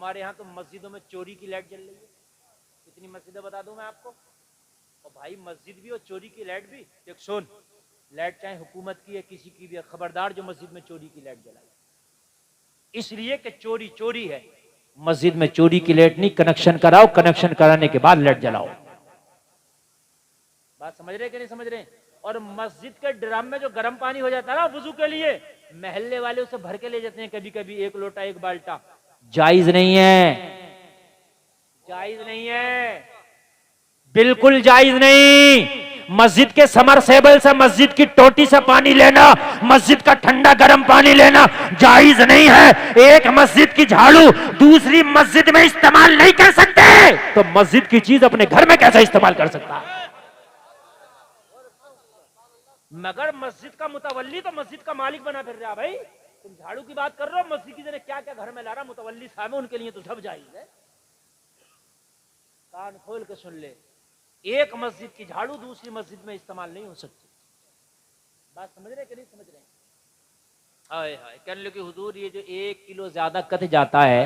हमारे यहाँ तो मस्जिदों में चोरी की लाइट जल रही है। कितनी मस्जिदें बता दूं मैं आपको। और भाई मस्जिद भी और चोरी की लाइट भी, देख सुन, लाइट चाहे हुकूमत की है किसी की भी है, खबरदार जो मस्जिद में चोरी की लाइट जलाई, इसलिए कि चोरी चोरी है। मस्जिद में चोरी की लाइट नहीं, कनेक्शन कराओ, कनेक्शन कराने के बाद लाइट जलाओ। बात समझ रहे कि नहीं समझ रहे। और मस्जिद के ड्रम में जो गर्म पानी हो जाता है ना वुजू के लिए, महल्ले वाले उसे भर के ले जाते हैं कभी कभी, एक लोटा एक बाल्टा। जायज नहीं है, जायज नहीं है, बिल्कुल जायज नहीं। मस्जिद के समरसेबल से, मस्जिद की टोटी से पानी लेना, मस्जिद का ठंडा गर्म पानी लेना जायज नहीं है। एक मस्जिद की झाड़ू दूसरी मस्जिद में इस्तेमाल नहीं कर सकते, तो मस्जिद की चीज अपने घर में कैसे इस्तेमाल कर सकता है। मगर मस्जिद का मुतवल्ली तो मस्जिद का मालिक बना फिर रहा। भाई तुम झाड़ू की बात कर रहे हो, मस्जिद की जगह क्या क्या घर में ला रहा मुतवल्ली साहब, उनके लिए तो सब जायज है। कान खोल के सुन ले, एक मस्जिद की झाड़ू दूसरी मस्जिद में इस्तेमाल नहीं हो सकती। बात समझ रहे कि नहीं समझ रहे। हाय हाय कहने लगे हुजूर ये जो 1 किलो ज्यादा कट जाता है,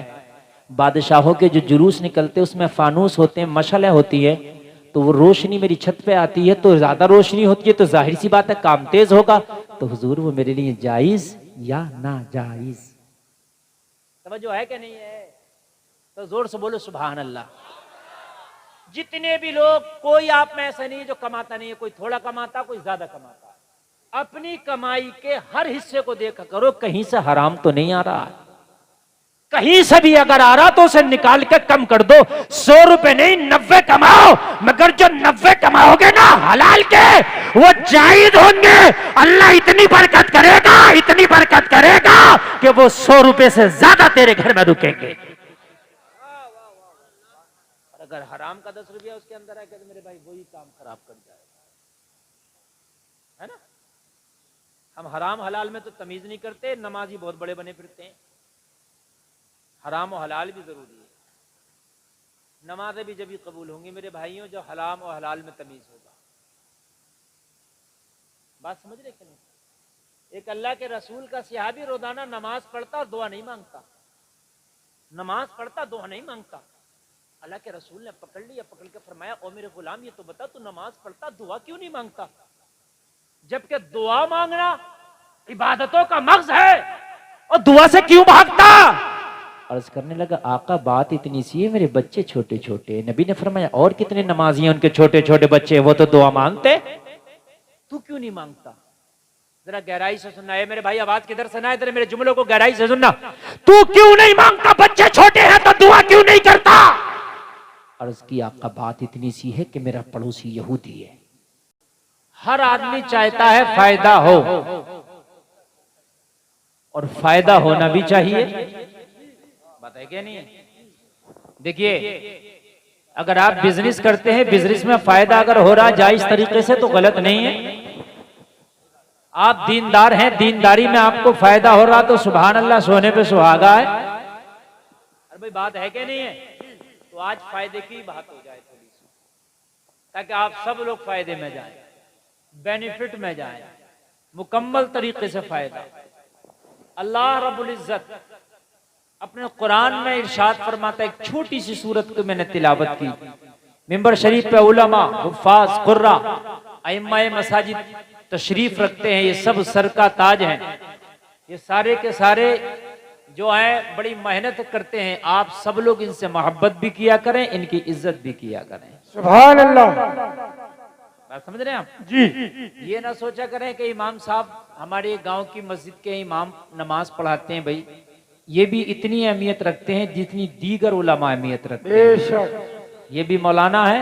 बादशाहों के जो जुलूस निकलते उसमें फानूस होते हैं, मशालें होती है, तो वो रोशनी मेरी छत पे आती है तो ज्यादा रोशनी होती है, तो जाहिर सी बात है काम तेज होगा। तो हुजूर वो मेरे लिए जायज या ना जायज, समझो है कि नहीं है। तो जोर से बोलो सुभान अल्लाह। जितने भी लोग, कोई आप में ऐसा नहीं है जो कमाता नहीं है, कोई थोड़ा कमाता कोई ज्यादा कमाता, अपनी कमाई के हर हिस्से को देखा करो कहीं से हराम तो नहीं आ रहा। कहीं से भी अगर आ रहा तो उसे निकाल के कम कर दो। 100 रुपए नहीं 90 कमाओ, मगर जो 90 कमाओगे ना हलाल के, वो जायज होंगे। अल्लाह इतनी बरकत करेगा, इतनी बरकत करेगा कि वो 100 रुपए से ज्यादा तेरे घर में रुकेंगे। अगर हराम का 10 रुपया उसके अंदर है, तो मेरे भाई वही काम खराब कर जाएगा, है ना। हम हराम हलाल में तो तमीज नहीं करते, नमाजी बहुत बड़े बने फिरते हैं। हराम और हलाल भी जरूरी है। नमाजें भी जब भी कबूल होंगी मेरे भाइयों जो हराम और हलाल में तमीज होगा। बात समझ रहे कि नहीं। एक अल्लाह के रसूल का सहाबी रोजाना नमाज पढ़ता और दुआ नहीं मांगता, नमाज पढ़ता दुआ नहीं मांगता। अल्लाह के रसूल ने पकड़ लिया, पकड़ के फरमाया ओ मेरे गुलाम ये तो बता तू नमाज पढ़ता दुआ क्यों नहीं मांगता, जबकि दुआ मांगना इबादतों का मग़ज़ है, और दुआ से क्यों भागता। अर्ज करने लगा आका बात इतनी सी है, मेरे बच्चे छोटे छोटे। नबी ने फरमाया और कितने नमाजी हैं उनके छोटे छोटे बच्चे, वो तो दुआ मांगते, तू क्यों नहीं मांगता। जरा गहराई से सुनना है मेरे भाई, आवाज किधर से ना है, मेरे जुमलों को गहराई से सुनना। तू क्यों नहीं मांगता, बच्चे छोटे हैं तो दुआ क्यों नहीं करता। अर्ज की आका बात इतनी सी है कि मेरा पड़ोसी यहूदी है। हर आदमी चाहता है फायदा हो, और फायदा होना भी चाहिए, बात है क्या नहीं। देखिए अगर आप बिजनेस करते हैं, बिजनेस में फायदा अगर हो रहा जायज तरीके से तो गलत नहीं है। आप दीनदार हैं, दीनदारी में आपको फायदा हो रहा तो सुभान अल्लाह, सोने पे सुहागा है। अरे भाई बात है क्या नहीं है। तो आज फायदे की बात हो जाए थोड़ी सी, ताकि आप सब लोग फायदे में जाएं, बेनिफिट में जाएं, मुकम्मल तरीके से फायदा। अल्लाह रब्बुल इज्जत अपने कुरान में इरशाद फरमाता है, एक छोटी सी सूरत को मैंने तिलावत की, मिंबर शरीफ पे उलमा, हुफ्फाज, कुर्रा, अइम्माए मसाजिद तशरीफ रखते हैं। ये सब सर का ताज हैं, ये सारे के सारे जो है बड़ी मेहनत करते हैं। आप सब लोग इनसे मोहब्बत भी किया करें, इनकी इज्जत भी किया करें। सुभान अल्लाह। बात समझ रहे हैं आप जी। ये ना सोचा करें कि इमाम साहब हमारे गांव की मस्जिद के इमाम नमाज पढ़ाते हैं, भाई ये भी इतनी अहमियत रखते हैं जितनी दीगर उलमा अहमियत रखते हैं। बेशक ये भी मौलाना है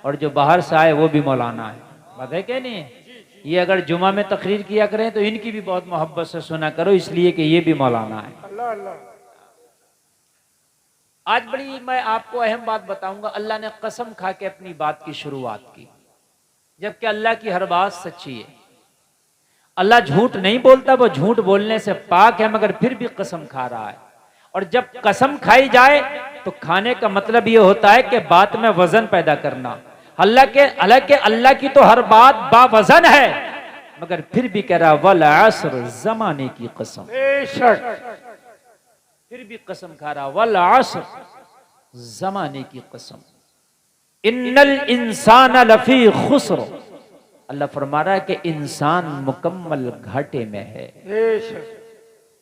और जो बाहर से आए वो भी मौलाना है, बात है क्या नहीं है। ये अगर जुमा में तकरीर किया करें तो इनकी भी बहुत मोहब्बत से सुना करो, इसलिए कि ये भी मौलाना है। अल्लाह अल्लाह। आज बड़ी मैं आपको अहम बात बताऊंगा। अल्लाह ने कसम खा के अपनी बात की शुरुआत की, जबकि अल्लाह की हर बात सच्ची है। अल्लाह झूठ नहीं बोलता, वो झूठ बोलने से पाक है, मगर फिर भी कसम खा रहा है। और जब कसम खाई जाए तो खाने का मतलब ये होता है कि बात में वजन पैदा करना। हालांकि अल्लाह की तो हर बात बावजन है, मगर फिर भी कह रहा वल असर, जमाने की कसम। बेशक फिर भी कसम खा रहा, वल असर, जमाने की कसम, इन्नल इंसान लफी खुस्र, अल्लाह फरमा रहा है कि इंसान मुकम्मल घाटे में है।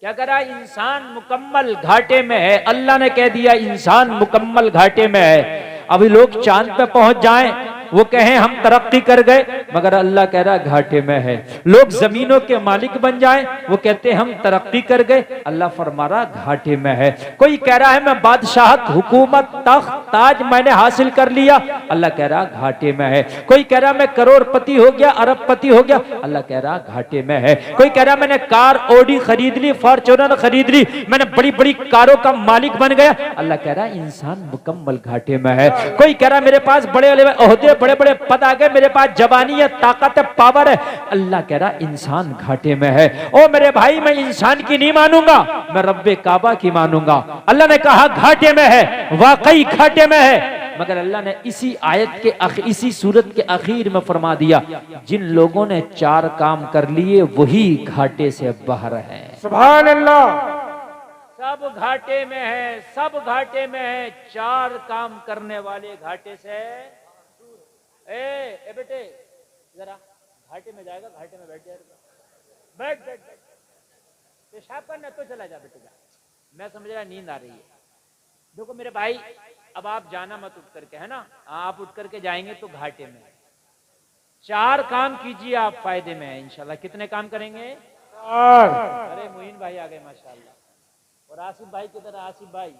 क्या करा, इंसान मुकम्मल घाटे में है। अल्लाह ने कह दिया इंसान मुकम्मल घाटे में है। अभी लोग चांद पे पहुंच जाएं, वो कहें हम तरक्की कर गए, मगर अल्लाह कह रहा घाटे में है। लोग जमीनों के मालिक बन जाएं, वो कहते हैं हम तरक्की कर गए, अल्लाह फरमा रहा घाटे में है। कोई कह रहा है मैं बादशाहत, हुकूमत, तख्त, ताज मैंने हासिल कर लिया, अल्लाह कह रहा घाटे में है। कोई कह रहा मैं करोड़पति हो गया, अरबपति हो गया, अल्लाह कह रहा घाटे में है। कोई कह रहा मैंने कार ओडी खरीद ली, फॉर्च्यूनर खरीद ली, मैंने बड़ी बड़ी कारों का मालिक बन गया, अल्लाह कह रहा इंसान मुकम्मल घाटे में है। कोई कह रहा मेरे पास बड़े बड़े ओहदे, बड़े बड़े पद आ गए, मेरे पास जवानी है, ताकत है, पावर है, अल्लाह कह रहा इंसान घाटे में है। ओ मेरे भाई, मैं इंसान की नहीं मानूंगा, मैं रब्बे काबा की मानूंगा। अल्लाह ने कहा घाटे में है, वाकई घाटे में है। मगर अल्लाह ने इसी आयत के इसी सूरत के आखिर में फरमा दिया, जिन लोगों ने 4 काम कर लिए वही घाटे से बाहर है। सुभान अल्लाह। सब घाटे में है, सब घाटे में है। 4 काम करने वाले घाटे से ए बेटे जरा घाटे में जाएगा, घाटे में बैठ जाएगा, बैठ बैठ बैठ, पेशाब करना तो चला जा बेटे जा। मैं समझ रहा नींद आ रही है। देखो मेरे भाई, अब आप जाना मत उठ करके, है ना, आप उठ करके जाएंगे तो घाटे में। 4 काम कीजिए, आप फायदे में है इंशाल्लाह। कितने काम करेंगे? 4। अरे मोइन भाई आ गए माशाल्लाह, और आसिफ भाई की तरह, आसिफ भाई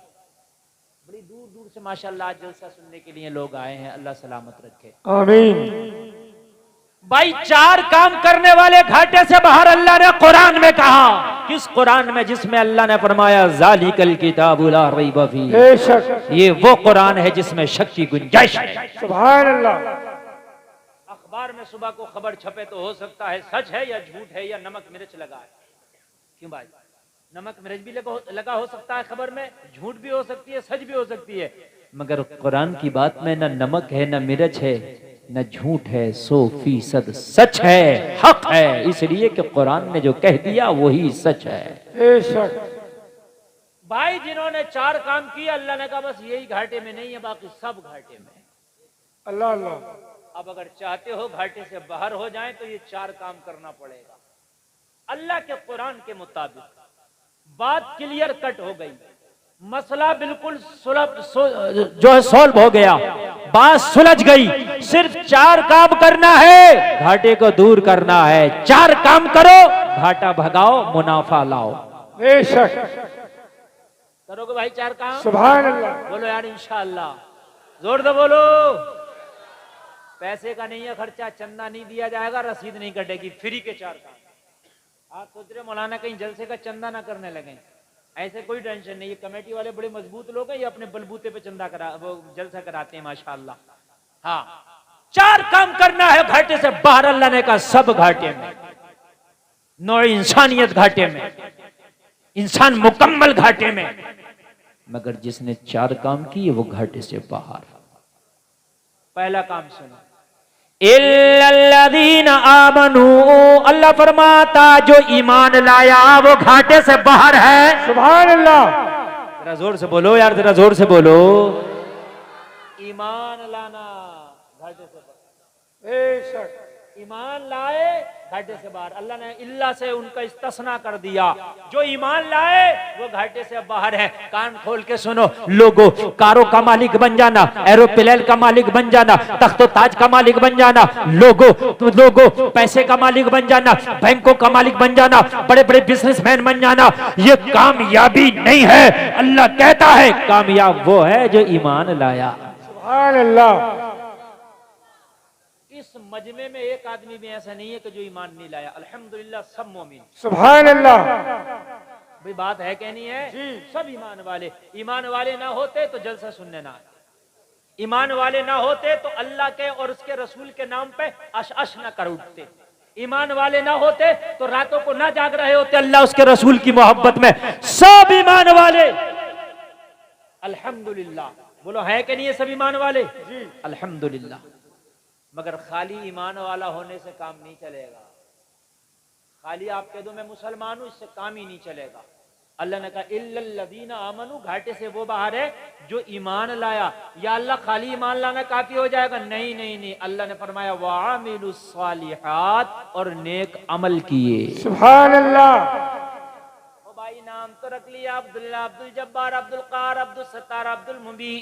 बड़ी दूर दूर से माशाल्लाह आज जलसा सुनने के लिए लोग आए हैं, अल्लाह सलामत रखे, आमीन। भाई 4 काम करने वाले घाटे से बाहर अल्लाह ने कुरान में कहा। किस कुरान में? जिसमें अल्लाह ने फरमाया ज़ालिकल किताबु ला रैब फीह, बेशक ये वो कुरान है जिसमें शक की गुंजाइश है। सुभान अल्लाह। अखबार में सुबह को खबर छपे तो हो सकता है सच है या झूठ है या नमक मिर्च लगा है। क्यों भाई? नमक मिर्च भी लगा हो सकता है खबर में, झूठ भी हो सकती है, सच भी हो सकती है, मगर कुरान की बात में न नमक है, न मिर्च है, न झूठ है, 100% सच है, हक है। इसलिए कि कुरान ने जो कह दिया वही सच है। बेशक भाई जिन्होंने 4 काम किए, अल्लाह ने कहा बस यही घाटे में नहीं है, बाकी सब घाटे में। अल्लाह अल्लाह। अब अगर चाहते हो घाटे से बाहर हो जाएं तो ये 4 काम करना पड़ेगा। अल्लाह के कुरान के मुताबिक बात क्लियर कट हो गई, मसला बिल्कुल जो है सॉल्व हो गया, बात सुलझ गई। सिर्फ 4 काम करना है, घाटे को दूर करना है। 4 काम करो, घाटा भगाओ, मुनाफा लाओ। बेशक करोगे भाई 4 काम? सुभान अल्लाह। बोलो यार इंशाअल्लाह, जोर दो बोलो। पैसे का नहीं है खर्चा, चंदा नहीं दिया जाएगा, रसीद नहीं कटेगी, फ्री के 4 काम। आप सोच रहे मौलाना कहीं जलसे का चंदा ना करने लगे, ऐसे कोई टेंशन नहीं है। कमेटी वाले बड़े मजबूत लोग हैं, ये अपने बलबूते पे चंदा वो जलसा कराते हैं माशाअल्लाह। हाँ, 4 काम करना है घाटे से बाहर। अल्लाह ने कहा सब घाटे में, नौ इंसानियत घाटे में, इंसान मुकम्मल घाटे में, मगर जिसने 4 काम किए वो घाटे से बाहर। पहला काम सुनो, इल्लल्लज़ीना आमनू, अल्लाह फरमाता जो ईमान लाया वो घाटे से बाहर है। सुभान अल्लाह। जरा जोर से बोलो यार, जरा जोर से बोलो। ईमान लाना घाटे से बाहर। बेशक ईमान लाए घाटे से बाहर। अल्लाह ने इल्ला से उनका इस्तिस्ना कर दिया, जो ईमान लाए वो घाटे से बाहर है। कान खोल के सुनो लोगों, कारों का मालिक बन जाना, एरोप्लेन का मालिक बन जाना, तख्तो ताज का मालिक बन जाना, लोगों पैसे का मालिक बन जाना, बैंकों का मालिक बन जाना, बड़े बड़े बिजनेसमैन बन जाना, ये कामयाबी नहीं है। अल्लाह कहता है कामयाब वो है जो ईमान लाया। सुभान अल्लाह। इस मजमे में एक आदमी भी ऐसा नहीं है कि जो ईमान नहीं लाया। अल्हम्दुलिल्लाह सब मोमिन। सुभान अल्लाह। भाई बात है कहनी है, सब ईमान वाले। ईमान वाले ना होते तो जलसा सुनने ना आते, ईमान वाले ना होते तो अल्लाह के और उसके रसूल के नाम पे अश ना कर उठते, ईमान वाले ना होते तो रातों को ना जाग रहे होते अल्लाह उसके रसूल की मोहब्बत में। सब ईमान वाले अल्हम्दुलिल्लाह। बोलो है कि नहीं है सब ईमान वाले? अल्हम्दुलिल्लाह। मगर खाली ईमान वाला होने से काम नहीं चलेगा। खाली आप कह दो मैं मुसलमान हूं, इससे काम ही नहीं चलेगा। अल्लाह ने कहा इल्लल्लज़ीना आमनू, घाटे से वो बाहर है जो ईमान लाया। या अल्लाह खाली ईमान लाना काफी हो जाएगा? नहीं नहीं नहीं, अल्लाह ने फरमाया वामिलुस सालिहात, और नेक अमल किए। सुभान अल्लाह। ओ भाई नाम तो रख लिया, अब्दुल्ला, अब्दुल जब्बार, अब्दुल कार, अब्दुल सत्तार, अब्दुल मुबीन,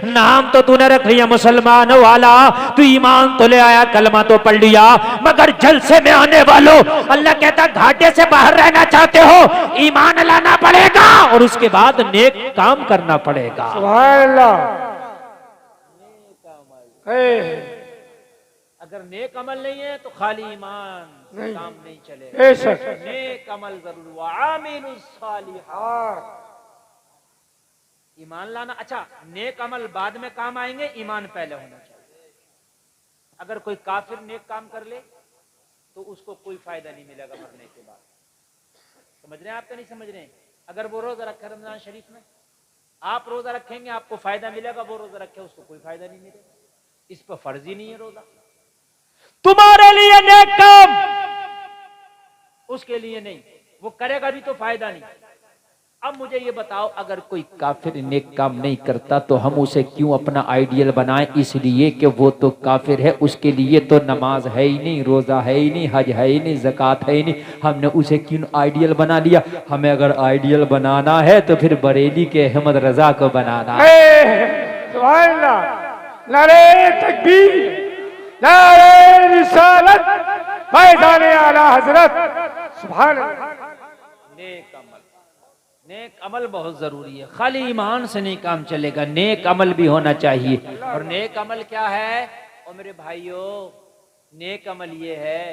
नाम तो तूने रख लिया मुसलमान वाला, तू ईमान तो ले आया, कलमा तो पढ़ लिया, मगर जलसे में आने वालों, अल्लाह कहता घाटे से बाहर रहना चाहते हो, ईमान लाना पड़ेगा और उसके बाद नेक काम करना पड़ेगा। सुभान अल्लाह। अगर नेक अमल नहीं है तो खाली ईमान नहीं। काम नहीं चलेगा। बेशक। नेक अमल जरूर, वामिलुस सालिहात, ईमान लाना। अच्छा, नेक अमल बाद में काम आएंगे, ईमान पहले होना चाहिए। अगर कोई काफिर नेक काम कर ले तो उसको कोई फायदा नहीं मिलेगा मरने के बाद। समझ रहे हैं आप? तो नहीं समझ रहे हैं? अगर वो रोजा रखे रमजान शरीफ में, आप रोजा रखेंगे आपको फायदा मिलेगा, वो रोजा रखे उसको कोई फायदा नहीं मिलेगा। इस पर फर्ज ही नहीं है रोजा। तुम्हारे लिए नेक काम, उसके लिए नहीं, वो करेगा भी तो फायदा नहीं। अब मुझे ये बताओ, अगर कोई काफिर नेक काम नहीं करता तो हम उसे क्यों अपना आइडियल बनाएं? इसलिए कि वो तो काफिर है, उसके लिए तो नमाज है ही नहीं, रोजा है ही नहीं, हज है ही नहीं, ज़कात है ही नहीं, हमने उसे क्यों आइडियल बना लिया? हमें अगर आइडियल बनाना है तो फिर बरेली के अहमद रजा को बनाना है। सुभान अल्लाह। नारे तकबीर, नारे रिसालत, फैज़ान आला हजरत। सुभान अल्लाह। नेक अमल बहुत जरूरी है। खाली ईमान से नहीं काम चलेगा, नेक अमल भी होना चाहिए। और नेक अमल क्या है? और मेरे भाइयों, नेक अमल ये है,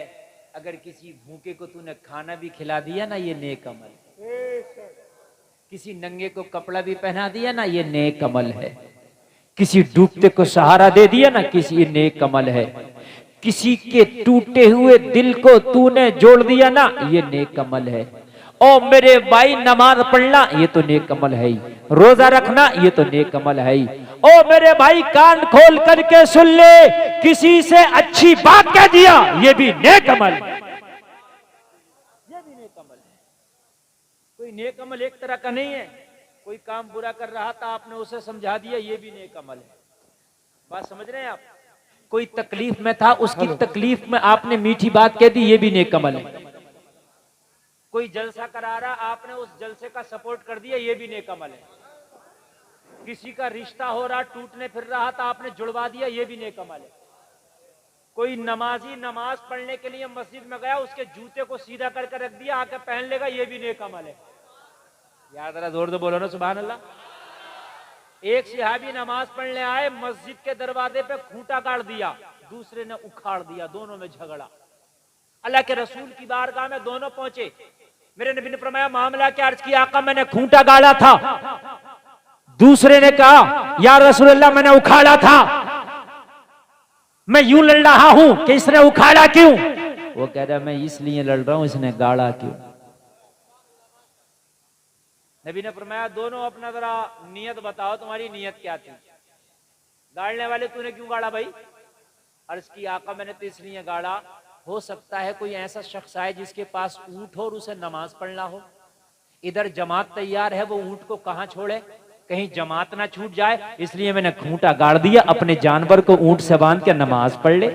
अगर किसी भूखे को तूने खाना भी खिला दिया ना, ये नेक अमल है। किसी नंगे को कपड़ा भी पहना दिया ना, ये नेक अमल है। किसी डूबते को सहारा दे दिया ना, किसी ये नेक अमल है। किसी के टूटे हुए दिल को तूने जोड़ दिया ना, ये नेक अमल है। ओ मेरे भाई, नमाज पढ़ना ये तो नेक अमल है ही, रोजा रखना ये तो नेक अमल है ही। ओ मेरे भाई, कान खोल करके सुन ले, किसी से अच्छी बात कह दिया ये भी नेक अमल है, ये भी नेक अमल है। कोई नेक अमल एक तरह का नहीं है। कोई काम बुरा कर रहा था, आपने उसे समझा दिया, ये भी नेक अमल है। बात समझ रहे हैं आप? कोई तकलीफ में था, उसकी तकलीफ में आपने मीठी बात कह दी, ये भी नेक अमल है। कोई जलसा करा रहा, आपने उस जलसे का सपोर्ट कर दिया, ये भी नेक अमल है। किसी का रिश्ता हो रहा, टूटने फिर रहा था, आपने जुड़वा दिया, ये भी नेक अमल है। कोई नमाजी नमाज पढ़ने के लिए मस्जिद में गया, उसके जूते को सीधा करके रख दिया, आके पहन लेगा, ये भी नेक अमल है। याद रहा, जोर से बोलो ना सुभान अल्लाह। एक सिहाबी नमाज पढ़ने आए, मस्जिद के दरवाजे पे खूंटा गाड़ दिया, दूसरे ने उखाड़ दिया, दोनों में झगड़ा। अल्लाह के रसूल की बारगाह में दोनों पहुंचे। मेरे नबी ने फरमाया, मामला क्या? अर्ज किया, आका मैंने खूंटा गाड़ा था। दूसरे ने कहा, या रसूल अल्लाह मैंने उखाड़ा था। मैं यूं लड़ रहा हूं कि इसने उखाड़ा क्यों? वो कह रहा, मैं इसलिए लड़ रहा हूं, इसने गाड़ा क्यों? नबी ने फरमाया, दोनों अपना जरा नियत बताओ, तुम्हारी नियत क्या थी? गाड़ने वाले, तूने क्यों गाड़ा भाई? अर्ज की, आका मैंने तो इसलिए गाड़ा, हो सकता है कोई ऐसा शख्स आए जिसके पास ऊंट हो और उसे नमाज पढ़ना हो। इधर जमात तैयार है, वो ऊंट को कहां छोड़े, कहीं जमात ना छूट जाए, इसलिए मैंने खूंटा गाड़ दिया, अपने जानवर को ऊंट से बांध के नमाज पढ़ ले।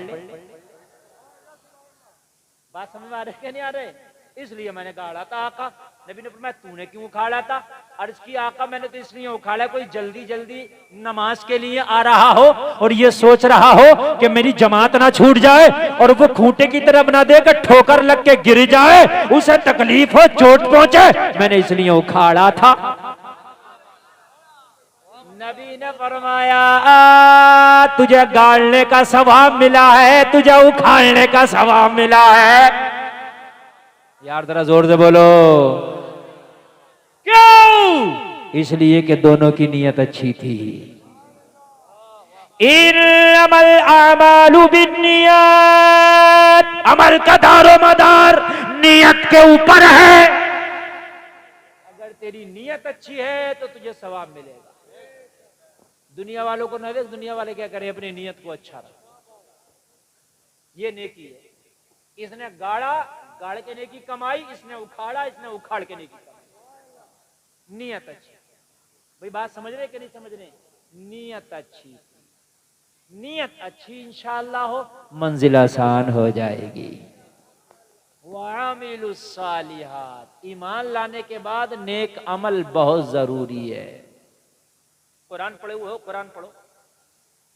बात समझ में आ रही है नहीं आ रहे? इसलिए मैंने गाड़ा था। आका, नबी ने फरमाया, तूने क्यों उखाड़ा था? अर्ज की, आका मैंने तो इसलिए उखाड़ा, कोई जल्दी जल्दी नमाज के लिए आ रहा हो और ये सोच रहा हो कि मेरी जमात ना छूट जाए, और वो खूंटे की तरफ ना देकर ठोकर लग के गिर जाए, उसे तकलीफ हो, चोट पहुंचे, मैंने इसलिए उखाड़ा था। नबी ने फरमाया, तुझे गाड़ने का सवाब मिला है, तुझे उखाड़ने का सवाब मिला है। यार जरा जोर से बोलो, क्यों? इसलिए कि दोनों की नीयत अच्छी थी। इन्नमल अमालु बिन्नियत, अमल का दारो मदार नीयत के ऊपर है। अगर तेरी नीयत अच्छी है तो तुझे सवाब मिलेगा। दुनिया वालों को न देख, दुनिया वाले क्या करें, अपनी नीयत को अच्छा रख, ये नेकी है। इसने गाड़ा, गाड़ के नेकी कमाई, इसने उखाड़ा, इसने उखाड़ के नेकी कमाई। नियत अच्छी। भाई बात समझ रहे कि नहीं समझ रहे? नियत अच्छी, नियत अच्छी इंशाअल्लाह हो, मंजिल आसान हो जाएगी। वामिलुस्सालिहात, ईमान लाने के बाद नेक अमल बहुत जरूरी है। कुरान पढ़े हुए हो, कुरान पढ़ो,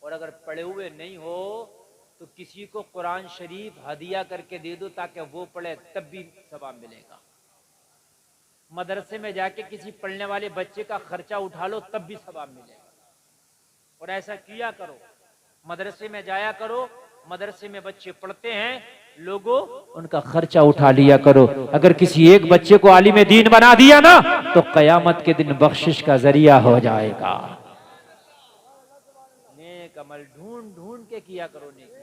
और अगर पढ़े हुए नहीं हो तो किसी को कुरान शरीफ हदिया करके दे दो ताकि वो पढ़े, तब भी सवाब मिलेगा। मदरसे में जाके किसी पढ़ने वाले बच्चे का खर्चा उठा लो, तब भी सवाब मिलेगा। और ऐसा किया करो, मदरसे में जाया करो, मदरसे में बच्चे पढ़ते हैं, लोगों उनका खर्चा उठा लिया करो। अगर किसी एक बच्चे को आलिम दीन बना दिया ना तो कयामत के दिन बख्शिश का जरिया हो जाएगा। नेक अमल ढूंढ ढूंढ के किया करो नेकी।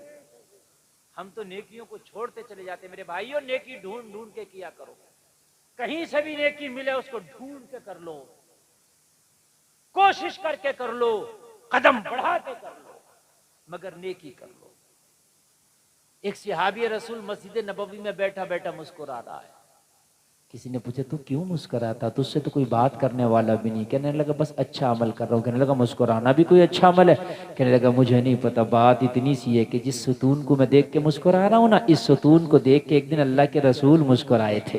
हम तो नेकियों को छोड़ते चले जाते। मेरे भाइयों, नेकी ढूंढ ढूंढ के किया करो। कहीं से भी नेकी मिले उसको ढूंढ के कर लो, कोशिश करके कर लो, कदम बढ़ा के कर लो, मगर नेकी कर लो। एक सहाबी रसूल मस्जिद नबवी में बैठा बैठा मुस्कुरा रहा है। किसी ने पूछा तू क्यों मुस्कुराता, तुझसे तो कोई बात करने वाला भी नहीं। कहने लगा बस अच्छा अमल कर रहा हूँ। कहने लगा मुस्कुराना भी कोई अच्छा अमल है? कहने लगा मुझे नहीं पता, बात इतनी सी है कि जिस सुतून को मैं देख के मुस्कुरा रहा हूँ ना, इस सुतून को देख के एक दिन अल्लाह के रसूल मुस्कुराए थे।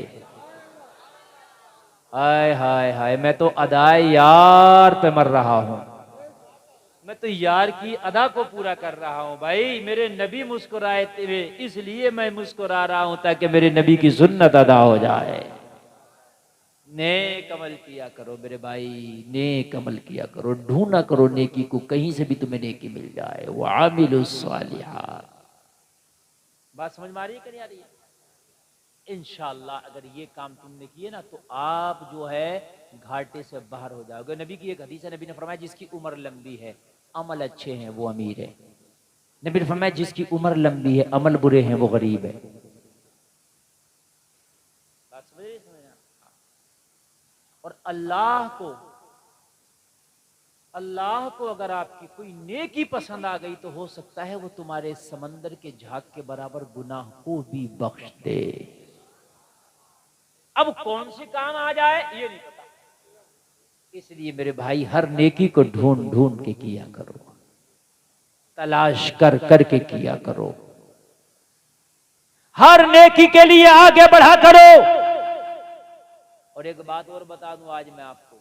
हाय हाय हाय, मैं तो अदाए यार पे मर रहा हूँ, मैं तो यार की अदा को पूरा कर रहा हूँ। भाई मेरे नबी मुस्कुराए थे, इसलिए मैं मुस्कुरा रहा हूँ ताकि मेरे नबी की सुन्नत अदा हो जाए। नेक अमल किया करो मेरे भाई, नेक अमल किया करो, ढूंढा करो नेकी को, कहीं से भी तुम्हें नेकी मिल जाए। वामिलुस्सालिहात। बात समझ में आ रही है कि नहीं आ रही है? इंशाअल्लाह अगर ये काम तुमने किए ना तो आप जो है घाटे से बाहर हो जाओगे। नबी की एक हदीस है, नबी ने फरमाया जिसकी उम्र लंबी है, अमल अच्छे हैं, वो अमीर है। नबी ने फरमाया जिसकी उम्र लंबी है, अमल बुरे हैं, वो गरीब है। बात समझ रहे? और अल्लाह को अगर आपकी कोई नेकी पसंद आ गई तो हो सकता है वो तुम्हारे समंदर के झाग के बराबर गुनाह को भी बख्श दे। अब कौन सी काम आ जाए ये नहीं पता, इसलिए मेरे भाई हर नेकी को ढूंढ ढूंढ के किया करो, तलाश कर करके किया करो, हर नेकी के लिए आगे बढ़ा करो। और एक बात और बता दूं आज मैं आपको,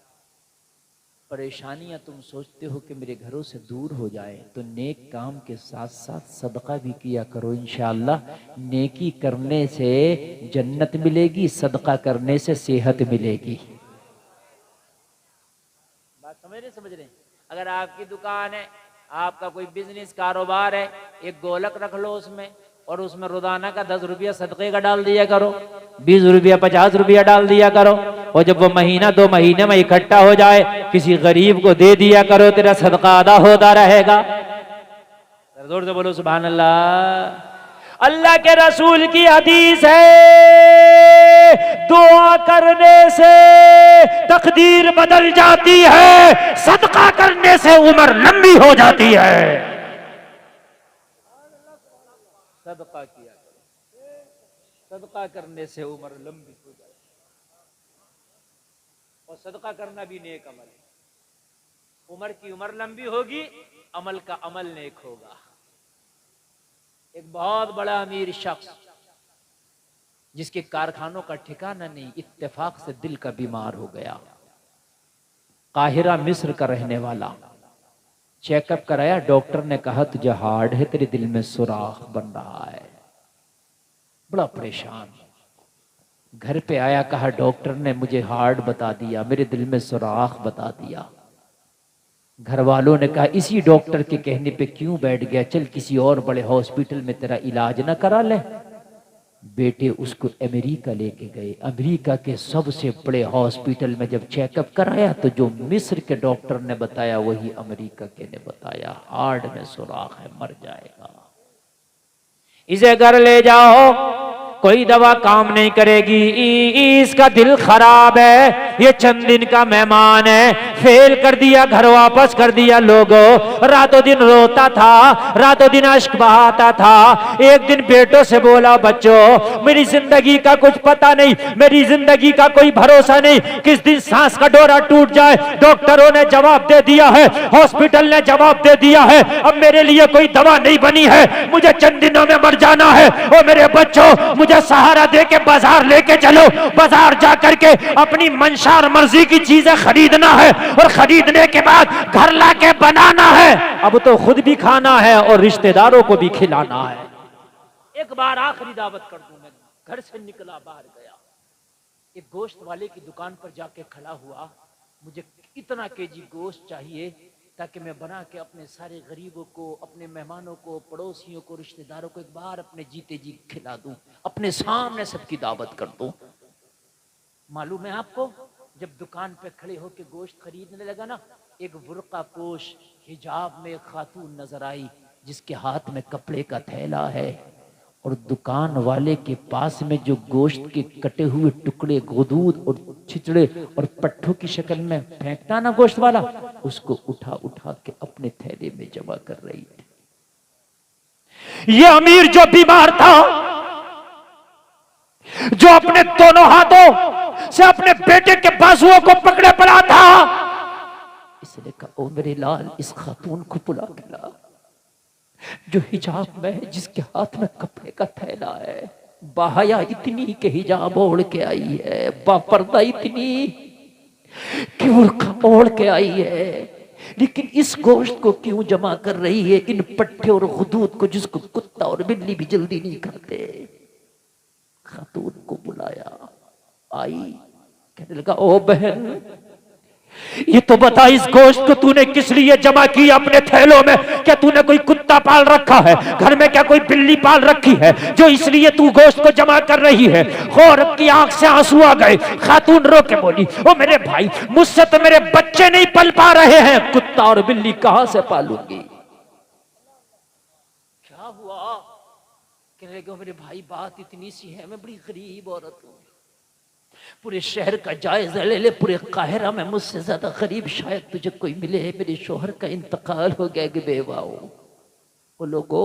परेशानियां तुम सोचते हो कि मेरे घरों से दूर हो जाए तो नेक काम के साथ साथ सदका भी किया करो। इंशाअल्लाह नेकी करने से जन्नत मिलेगी, सदका करने से सेहत मिलेगी। बात समझ रहे? अगर आपकी दुकान है, आपका कोई बिजनेस कारोबार है, एक गोलक रख लो उसमें, और उसमें रोजाना का 10 रुपया सदक़े का डाल दिया करो, 20 रुपया 50 रुपया डाल दिया करो, और जब वो महीना 2 महीने में इकट्ठा हो जाए किसी गरीब को दे दिया करो, तेरा सदका अदा होता रहेगा। जोर से बोलो सुभान अल्लाह। अल्लाह के रसूल की हदीस है, दुआ करने से तकदीर बदल जाती है, सदका करने से उम्र लंबी हो जाती है। सदका किया करो, सदका करने से उम्र लंबी हो जाती है। और सदका करना भी नेक अमल है। उम्र की उम्र लंबी होगी, अमल का अमल नेक होगा। एक बहुत बड़ा अमीर शख्स जिसके कारखानों का ठिकाना नहीं, इत्तेफाक से दिल का बीमार हो गया। काहिरा मिस्र का रहने वाला, चेकअप कराया, डॉक्टर ने कहा तुझे हार्ट है, तेरे दिल में सुराख बन रहा है। बड़ा परेशान, घर पे आया, कहा डॉक्टर ने मुझे हार्ट बता दिया, मेरे दिल में सुराख बता दिया। घर वालों ने कहा इसी डॉक्टर के कहने पे क्यों बैठ गया, चल किसी और बड़े हॉस्पिटल में तेरा इलाज ना करा ले। बेटे उसको अमेरिका लेके गए। अमेरिका के सबसे बड़े हॉस्पिटल में जब चेकअप कराया तो जो मिस्र के डॉक्टर ने बताया वही अमेरिका के ने बताया, हार्ट में सुराख है, मर जाएगा, इसे घर ले जाओ। कोई दवा काम नहीं करेगी, इसका दिल खराब है, ये चंद दिन का मेहमान है, फेल कर दिया, घर वापस कर दिया। लोगों रातों दिन रोता था, रातों दिन अश्क बहाता था। एक दिन बेटों से बोला, बच्चों मेरी जिंदगी का कुछ पता नहीं, मेरी जिंदगी का कोई भरोसा नहीं, किस दिन सांस का डोरा टूट जाए। डॉक्टरों ने जवाब दे दिया है, हॉस्पिटल ने जवाब दे दिया है, अब मेरे लिए कोई दवा नहीं बनी है, मुझे चंद दिनों में मर जाना है। ओ मेरे बच्चों, मुझे सहारा दे के बाजार लेके चलो, बाजार जा करके अपनी मंशा और मर्जी की चीजें खरीदना है और खरीदने के बाद घर लाके बनाना है। अब तो खुद भी खाना है और रिश्तेदारों को भी खिलाना है। एक बार आखिरी दावत कर दूं, मैं घर से निकला, बाहर गया, एक गोश्त वाले की दुकान पर जाके खड़ा हुआ। मुझे इतना केजी गोश्त चाहिए ताकि मैं बना के अपने सारे गरीबों को, अपने मेहमानों को, पड़ोसियों को, रिश्तेदारों को एक बार अपने जीते जी खिला दूं, अपने सामने सबकी दावत कर दूं। मालूम है आपको, जब दुकान पे खड़े होके गोश्त खरीदने लगा ना, एक बुर्का पोश हिजाब में खातून नजर आई, जिसके हाथ में कपड़े का थैला है और दुकान वाले के पास में जो गोश्त के कटे हुए टुकड़े, गोदूद और छिचड़े और पट्ठों की शक्ल में फेंकता ना गोश्त वाला, उसको उठा उठा के अपने थैले में जमा कर रही थी। ये अमीर जो बीमार था, जो अपने दोनों हाथों से अपने बेटे के बाजुओं को पकड़े पड़ा था, इसने कहा, ओ मेरे लाल, इस खातून को बुला के ला जो हिजाब में, जिसके हाथ में कपड़े का थैला है, बाहया इतनी के हिजाब ओढ़ के आई है, बापर्दा इतनी कि बुर्का ओढ़ के आई है, लेकिन इस गोश्त को क्यों जमा कर रही है, इन पट्टे और खुदूद को, जिसको कुत्ता और बिल्ली भी जल्दी नहीं खाते। खातून को बुलाया, आई, कहने लगा, ओ बहन, ये तो बता, इस गोश्त को तूने किस लिए जमा किया अपने थैलों में? क्या तूने कोई कुत्ता पाल रखा है घर में? क्या कोई बिल्ली पाल रखी है जो इसलिए तू गोश्त को जमा कर रही है? औरत की आंख से आंसू आ गए। खातून रो के बोली, ओ मेरे भाई, मुझसे तो मेरे बच्चे नहीं पल पा रहे हैं, कुत्ता और बिल्ली कहां से पालूंगी? क्या हुआ? कहने लगे, मेरे भाई, बात इतनी सी है, मैं बड़ी गरीब औरत हूं, पूरे शहर का जायजा ले ले, पूरे काहिरा में मुझसे ज्यादा गरीब शायद तुझे कोई मिले। मेरे शोहर का इंतकाल हो गया कि बेवा हो। वो लोगों,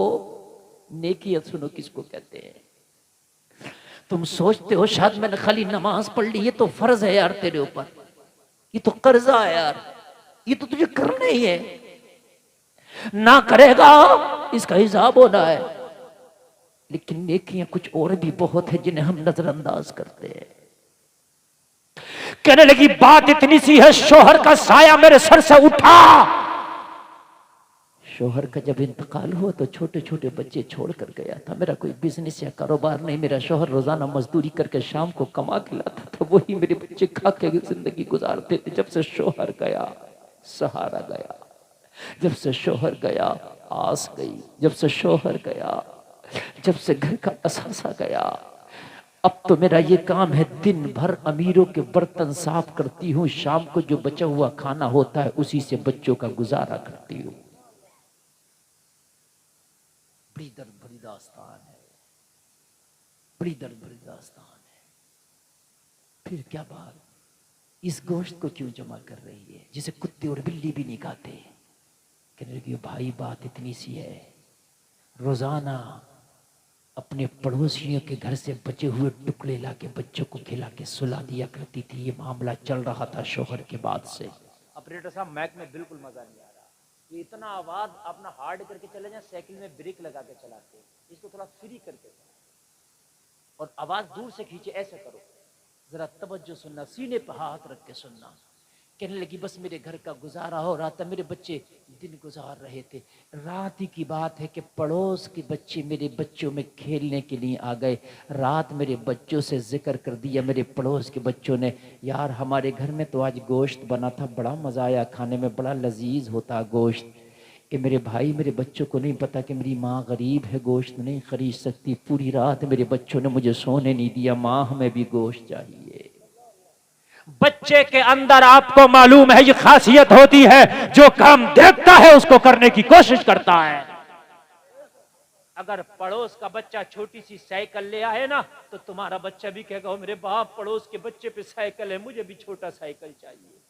नेकियत सुनो किसको कहते हैं। तुम सोचते हो शायद मैंने खाली नमाज पढ़ ली, ये तो फर्ज है यार तेरे ऊपर, ये तो कर्जा है यार, ये तो तुझे करना ही है, ना करेगा इसका हिसाब होना है। लेकिन नेकियां कुछ और भी बहुत है जिन्हें हम नजरअंदाज करते हैं। कहने लगी, बात इतनी सी है, शोहर का साया मेरे सर से उठा। शोहर का जब इंतकाल हुआ तो छोटे छोटे बच्चे छोड़ कर गया था। मेरा कोई बिजनेस या कारोबार नहीं, मेरा शोहर रोजाना मजदूरी करके शाम को कमा के लाता था, वही मेरे बच्चे खा के जिंदगी गुजारते थे। जब से शोहर गया, सहारा गया, जब से शोहर गया, आस गई, जब से शोहर गया, जब से घर का असासा गया। अब तो मेरा ये काम है, दिन भर अमीरों के बर्तन साफ करती हूँ, शाम को जो बचा हुआ खाना होता है उसी से बच्चों का गुजारा करती हूँ। बड़ी दर्द भरी दास्तान है, बड़ी दर्द भरी दास्तान है। फिर क्या बात, इस गोश्त को क्यों जमा कर रही है जिसे कुत्ते और बिल्ली भी नहीं खाते? कहने लगी, भाई बात इतनी सी है, रोजाना अपने पड़ोसियों के घर से बचे हुए टुकड़े लाके बच्चों को खिला के सुला दिया करती थी। ये मामला चल रहा था शोहर के बाद से। ऑपरेटर साहब, मैक में बिल्कुल मजा नहीं आ रहा, ये इतना आवाज अपना हार्ड करके चले जाए, साइकिल में ब्रेक लगा के चलाते, इसको थोड़ा फ्री करके और आवाज दूर से खींचे, ऐसे करो, जरा तवज्जो सुनना, सीने पर हाथ रख के सुनना। कहने लगी, बस मेरे घर का गुजारा हो रहा था, मेरे बच्चे दिन गुजार रहे थे। रात ही की बात है कि पड़ोस के बच्चे मेरे बच्चों में खेलने के लिए आ गए। रात मेरे बच्चों से जिक्र कर दिया मेरे पड़ोस के बच्चों ने, यार हमारे घर में तो आज गोश्त बना था, बड़ा मजा आया खाने में, बड़ा लजीज होता गोश्त। कि मेरे भाई, मेरे बच्चों को नहीं पता कि मेरी माँ गरीब है, गोश्त नहीं खरीद सकती। पूरी रात मेरे बच्चों ने मुझे सोने नहीं दिया, माँ हमें भी गोश्त चाहिए। बच्चे के अंदर आपको मालूम है ये खासियत होती है, जो काम देखता है उसको करने की कोशिश करता है। अगर पड़ोस का बच्चा छोटी सी साइकिल ले आए ना तो तुम्हारा बच्चा भी कहेगा ओ मेरे बाप पड़ोस के बच्चे पे साइकिल है, मुझे भी छोटा साइकिल चाहिए।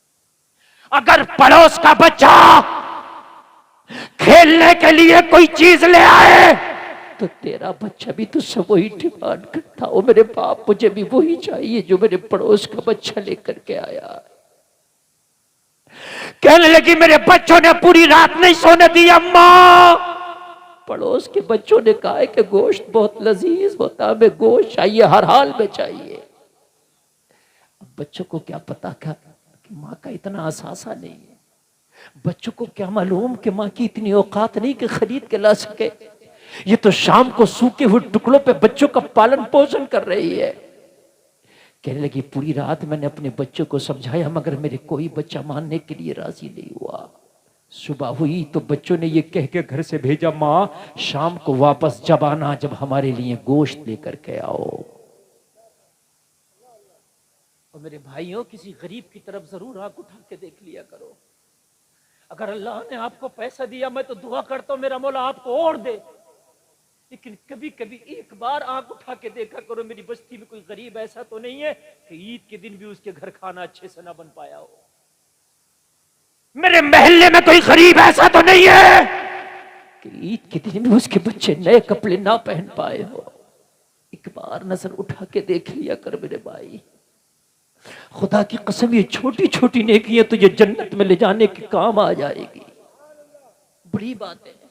अगर पड़ोस का बच्चा खेलने के लिए कोई चीज ले आए तो तेरा बच्चा भी तुझसे वही डिमांड करता, ओ मेरे बाप मुझे भी वही चाहिए जो मेरे पड़ोस का बच्चा लेकर के आया। कहने लगी मेरे बच्चों ने पूरी रात नहीं सोने दी अम्मा। पड़ोस के बच्चों ने कहा है कि गोश्त बहुत लजीज होता है, हमें गोश्त चाहिए, हर हाल में चाहिए। अब बच्चों को क्या पता कि माँ का इतना असासा नहीं है, बच्चों को क्या मालूम कि माँ की इतनी औकात नहीं कि खरीद के ला सके। ये तो शाम को सूखे हुए टुकड़ों पे बच्चों का पालन पोषण कर रही है। कहने लगी पूरी रात मैंने अपने बच्चों को समझाया मगर मेरे कोई बच्चा मानने के लिए राजी नहीं हुआ। सुबह हुई तो बच्चों ने ये कह के घर से भेजा माँ शाम को वापस जब आना जब हमारे लिए गोश्त लेकर के आओ। और मेरे भाइयों किसी गरीब की तरफ जरूर आंख उठा के देख लिया करो। अगर अल्लाह ने आपको पैसा दिया मैं तो दुआ करता हूं मेरा मौला आपको और दे, लेकिन कभी कभी एक बार आंख उठा के देखा करो मेरी बस्ती में कोई गरीब ऐसा तो नहीं है कि ईद के दिन भी उसके घर खाना अच्छे से ना बन पाया हो। मेरे मोहल्ले में कोई गरीब ऐसा तो नहीं है कि ईद के दिन भी उसके बच्चे नए कपड़े ना पहन पाए हो। एक बार नजर उठा के देख लिया कर मेरे भाई। खुदा की कसम ये छोटी छोटी नेकियां तुझे जन्नत में ले जाने के काम आ जाएगी। बड़ी बात है।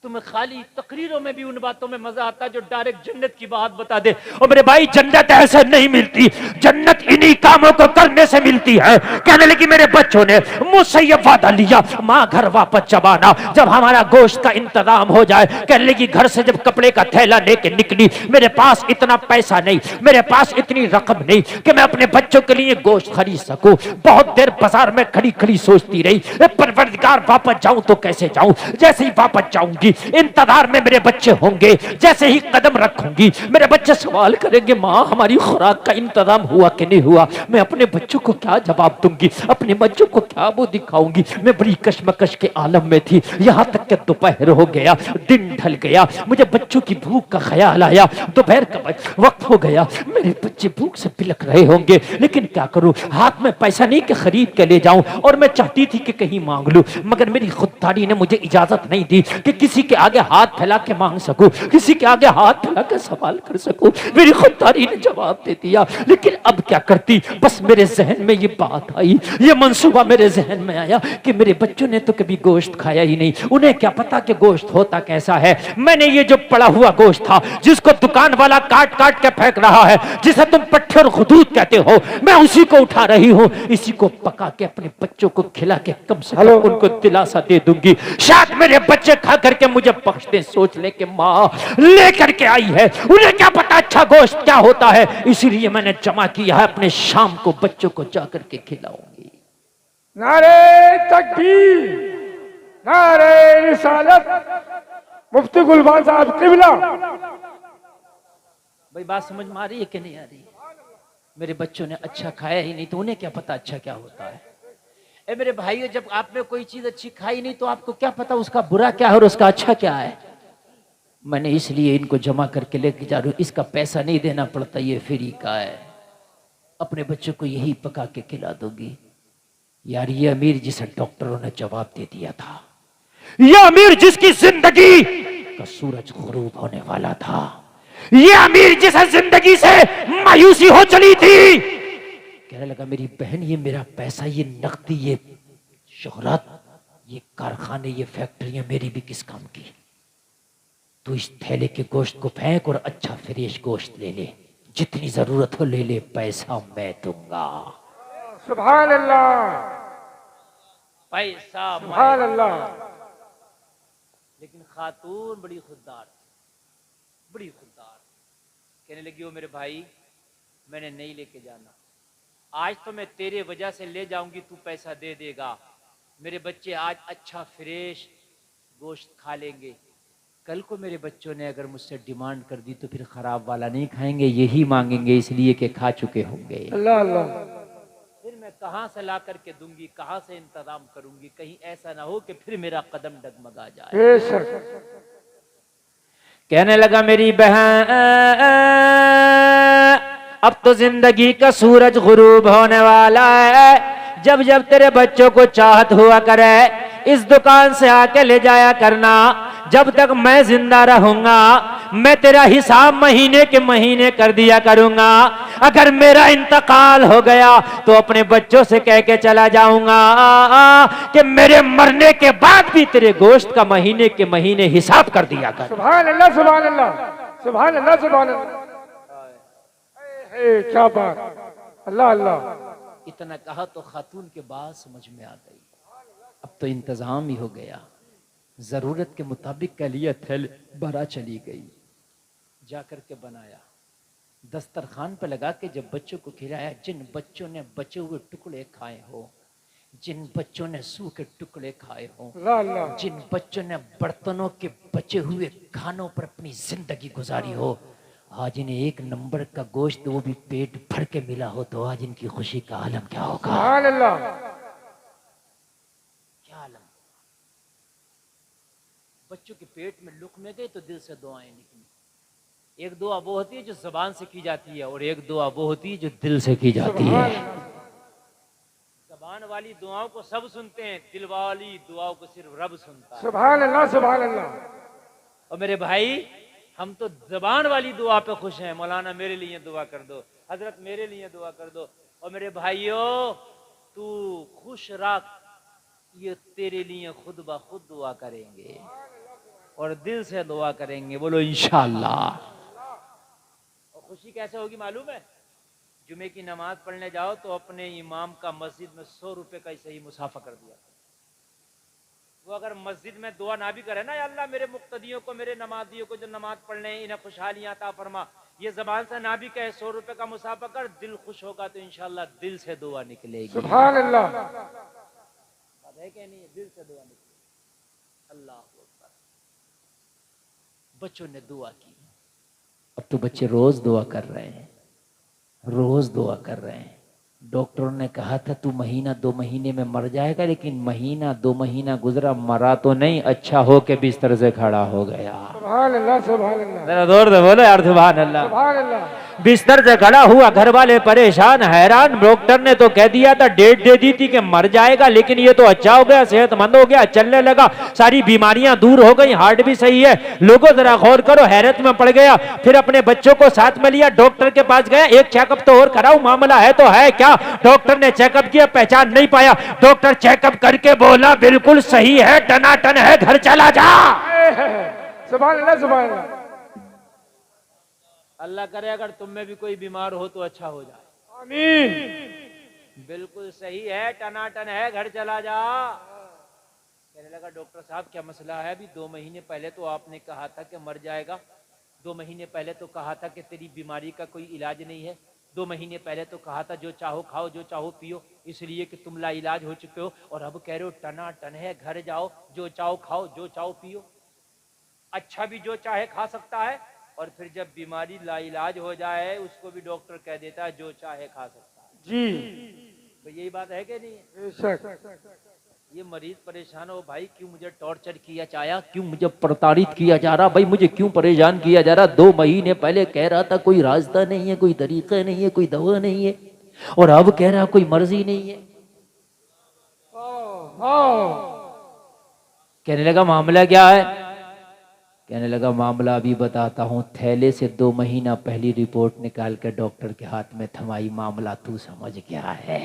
तुम्हें खाली तकरीरों में भी उन बातों में मजा आता है जो डायरेक्ट जन्नत की बात बता दे। और मेरे भाई जन्नत ऐसे नहीं मिलती, जन्नत इन्हीं कामों को करने से मिलती है। कहने लगी मेरे बच्चों ने मुझसे ये वादा लिया माँ घर वापस जब आना जब हमारा गोश्त का इंतजाम हो जाए। कहने लगी घर से जब कपड़े का थैला लेके निकली मेरे पास इतना पैसा नहीं, मेरे पास इतनी रकम नहीं कि मैं अपने बच्चों के लिए गोश्त खरीद सकूं। बहुत देर बाजार में खड़ी खड़ी सोचती रही परवरदिगार वापस जाऊं तो कैसे जाऊं। जैसे ही वापस जाऊंगी इंतजार में मेरे बच्चे होंगे, जैसे ही कदम रखूंगी मेरे बच्चे सवाल करेंगे माँ हमारी खुराक का इंतजाम हुआ कि नहीं हुआ। मैं अपने बच्चों को क्या जवाब दूंगी, अपने बच्चों को क्या वो दिखाऊंगी। मैं बड़ी कश्मकश के आलम में थी। यहाँ तक कि दोपहर हो गया, दिन ढल गया, मुझे बच्चों की भूख का ख्याल आया। दोपहर का वक्त हो गया, मेरे बच्चे भूख से बिलख रहे होंगे, लेकिन क्या करूं हाथ में पैसा नहीं कि खरीद के ले जाऊं। और मैं चाहती थी कि कहीं मांग लूं मगर मेरी खुददारी ने मुझे इजाजत नहीं दी कि किसी के आगे हाथ फैला के मांग सकूं, किसी के आगे हाथ फैला के सवाल कर सकूं। मेरी खुददारी ने जवाब दे दिया। लेकिन अब क्या करती, बस मेरे जहन में ये बात आई, ये मंसूबा मेरे जहन में आया कि मेरे बच्चों ने तो कभी गोश्त खाया ही नहीं, उन्हें क्या पता कि गोश्त होता कैसा है। मैंने ये जो पड़ा हुआ गोश्त था जिसको दुकान वाला काट काट के फेंक रहा है, जिसे तुम पट्टे और खुदूद कहते हो, मैं उसी को उठा रही हूं। इसी को पका के अपने बच्चों को खिला के कम से कम उनको दिलासा दे दूंगी। शायद मेरे बच्चे खा करके मुझे बख्श दे। सोच ले कि माँ लेकर के आई है, उन्हें क्या पता अच्छा गोश्त क्या होता है। इसीलिए मैंने जमा किया है अपने शाम को बच्चों को जाकर के खिलाऊंगी। नारे तकबीर, नारे रिसालत, मुफ्ती गुलबान साहब किबला। भाई बात समझ में आ रही है कि नहीं आ रही? मेरे बच्चों ने अच्छा खाया ही नहीं तो उन्हें क्या पता अच्छा क्या होता है। ए मेरे भाइयों जब आपने कोई चीज अच्छी खाई नहीं तो आपको क्या पता उसका बुरा क्या है और उसका अच्छा क्या है। मैंने इसलिए इनको जमा करके लेके जा रहा हूं, इसका पैसा नहीं देना पड़ता, ये फ्री का है। अपने बच्चों को यही पका के खिला दूंगी। यार ये अमीर जिसे डॉक्टरों ने जवाब दे दिया था, ये अमीर जिसकी जिंदगी का सूरज गुरूब होने वाला था, ये अमीर जिसे जिंदगी से मायूसी हो चली थी, कहने लगा मेरी बहन ये मेरा पैसा, ये नकदी, ये शोहरत, ये कारखाने, ये फैक्ट्रियां मेरी भी किस काम की। तू इस थैले के गोश्त को फेंक और अच्छा फ्रेश गोश्त ले ले, जितनी जरूरत हो ले ले, पैसा मैं दूंगा। सुभान अल्लाह, पैसा सुभान अल्लाह। लेकिन खातून बड़ी खुददार, बड़ी खुददार। कहने लगी ओ मेरे भाई मैंने नहीं लेके जाना, आज तो मैं तेरे वजह से ले जाऊंगी, तू पैसा दे देगा। मेरे बच्चे आज अच्छा फ्रेश गोश्त खा लेंगे। कल को मेरे बच्चों ने अगर मुझसे डिमांड कर दी तो फिर खराब वाला नहीं खाएंगे, यही मांगेंगे इसलिए कि खा चुके होंगे। अल्लाह अल्लाह। फिर मैं कहां से ला करके दूंगी, कहां से इंतजाम करूंगी, कहीं ऐसा ना हो कि फिर मेरा कदम डगमगा जाए। कहने लगा मेरी बहन अब तो जिंदगी का सूरज गुरूब होने वाला है। जब जब तेरे बच्चों को चाहत हुआ करे इस दुकान से आके ले जाया करना। जब तक मैं जिंदा रहूंगा मैं तेरा हिसाब महीने के महीने कर दिया करूंगा। अगर मेरा इंतकाल हो गया तो अपने बच्चों से कह के चला जाऊंगा कि मेरे मरने के बाद भी तेरे गोश्त का महीने के महीने हिसाब कर दिया कर। सुभान अल्लाह सुभान अल्लाह सुभान अल्लाह सुभान अल्लाह। क्या बात, अल्लाह अल्लाह। इतना कहा तो खातून के बाद समझ में आ गई अब तो इंतजाम ही हो गया। जरूरत के मुताबिक कह लिया थैले भरा चली गई। जाकर के बनाया दस्तरखान पे लगा के जब बच्चों को खिलाया, जिन बच्चों ने बचे हुए टुकड़े खाए हो, जिन बच्चों ने सूखे टुकड़े खाए हो, जिन बच्चों ने बर्तनों के बचे हुए खानों पर अपनी जिंदगी गुजारी हो, आज इन्हें एक नंबर का गोश्त वो भी पेट भर के मिला हो तो आज इनकी खुशी का आलम क्या होगा। सुभान अल्लाह। क्या आलम। बच्चों के पेट में लुक़मे गए तो दिल से दुआएं निकली। एक दुआ वो होती है जो जबान से की जाती है और एक दुआ वो होती है जो दिल से की जाती है। जबान वाली दुआओं को सब सुनते हैं, दिल वाली दुआओं को सिर्फ रब सुनता है। सुभान अल्लाह सुभान अल्लाह। और मेरे भाई हम तो जबान वाली दुआ पे खुश हैं। मौलाना मेरे लिए दुआ कर दो, हजरत मेरे लिए दुआ कर दो। और मेरे भाइयों तू खुश रख, ये तेरे लिए खुद ब खुद दुआ करेंगे और दिल से दुआ करेंगे। बोलो इंशाअल्लाह। और खुशी कैसे होगी मालूम है? जुमे की नमाज पढ़ने जाओ तो अपने इमाम का मस्जिद में 100 रुपए का सही मुसाफा कर दिया। वो अगर मस्जिद में दुआ ना भी करे ना, या अल्लाह मेरे मुक्तदियों को, मेरे नमाजियों को जो नमाज पढ़ने इन्हें खुशहालियां अता फरमा, ये जबान से ना भी कहे 100 रुपए का मुसाफा कर, दिल खुश होगा तो इंशाअल्लाह दिल से दुआ निकलेगी। सुभान अल्लाह। है कि नहीं? दिल से दुआ निकलेगी। अल्लाह अकबर। बच्चों ने दुआ की, अब तो बच्चे रोज दुआ कर रहे हैं, रोज दुआ कर रहे हैं। डॉक्टरों ने कहा था तू महीना 2 महीने में मर जाएगा, लेकिन महीना 2 महीना गुजरा, मरा तो नहीं, अच्छा हो के बिस्तर से खड़ा हो गया। सुभान अल्लाह सुभान अल्लाह। जरा जोर से बोलो यार सुभान अल्लाह। सुभान अल्लाह। बिस्तर से खड़ा हुआ, घर वाले परेशान हैरान। डॉक्टर ने तो कह दिया था, डेट दे दी थी कि मर जाएगा, लेकिन ये तो अच्छा हो गया, सेहतमंद हो गया, चलने लगा, सारी बीमारियां दूर हो गई, हार्ट भी सही है। लोगों जरा गौर करो, हैरत में पड़ गया। फिर अपने बच्चों को साथ में लिया, डॉक्टर के पास गया, एक चेकअप तो और कराऊं, मामला है तो है क्या? डॉक्टर ने चेकअप किया, पहचान नहीं पाया। डॉक्टर चेकअप करके बोला बिल्कुल सही है, टनाटन है, घर चला जा। सुभान अल्लाह सुभान अल्लाह। अल्लाह करे अगर तुम में भी कोई बीमार हो तो अच्छा हो जाए। आमीन। बिल्कुल सही है, टनाटन है, घर चला जा। कहने लगा डॉक्टर साहब क्या मसला है? अभी 2 महीने पहले तो आपने कहा था कि मर जाएगा, 2 महीने पहले तो कहा था कि तेरी बीमारी का कोई इलाज नहीं है, 2 महीने पहले तो कहा था जो चाहो खाओ जो चाहो पियो, इसलिए कि तुम लाइलाज हो चुके हो, और अब कह रहे हो टनाटन है, घर जाओ, जो चाहो खाओ जो चाहो पियो। अच्छा भी जो चाहे खा सकता है, और फिर जब बीमारी लाइलाज हो जाए उसको भी डॉक्टर कह देता है जो चाहे खा सकता है। जी तो यही बात है कि नहीं? बेशक। ये मरीज परेशान हो, भाई क्यों मुझे टॉर्चर किया जाया, क्यों मुझे प्रताड़ित किया जा रहा, भाई मुझे क्यों परेशान किया जा रहा? 2 महीने पहले कह रहा था कोई रास्ता नहीं है, कोई तरीका नहीं है, कोई दवा नहीं है, और अब कह रहा कोई मर्जी नहीं है। कहने लगा मामला क्या है? कहने लगा मामला अभी बताता हूँ। थैले से 2 महीना पहली रिपोर्ट निकाल कर डॉक्टर के हाथ में थमाई, मामला तू समझ गया है।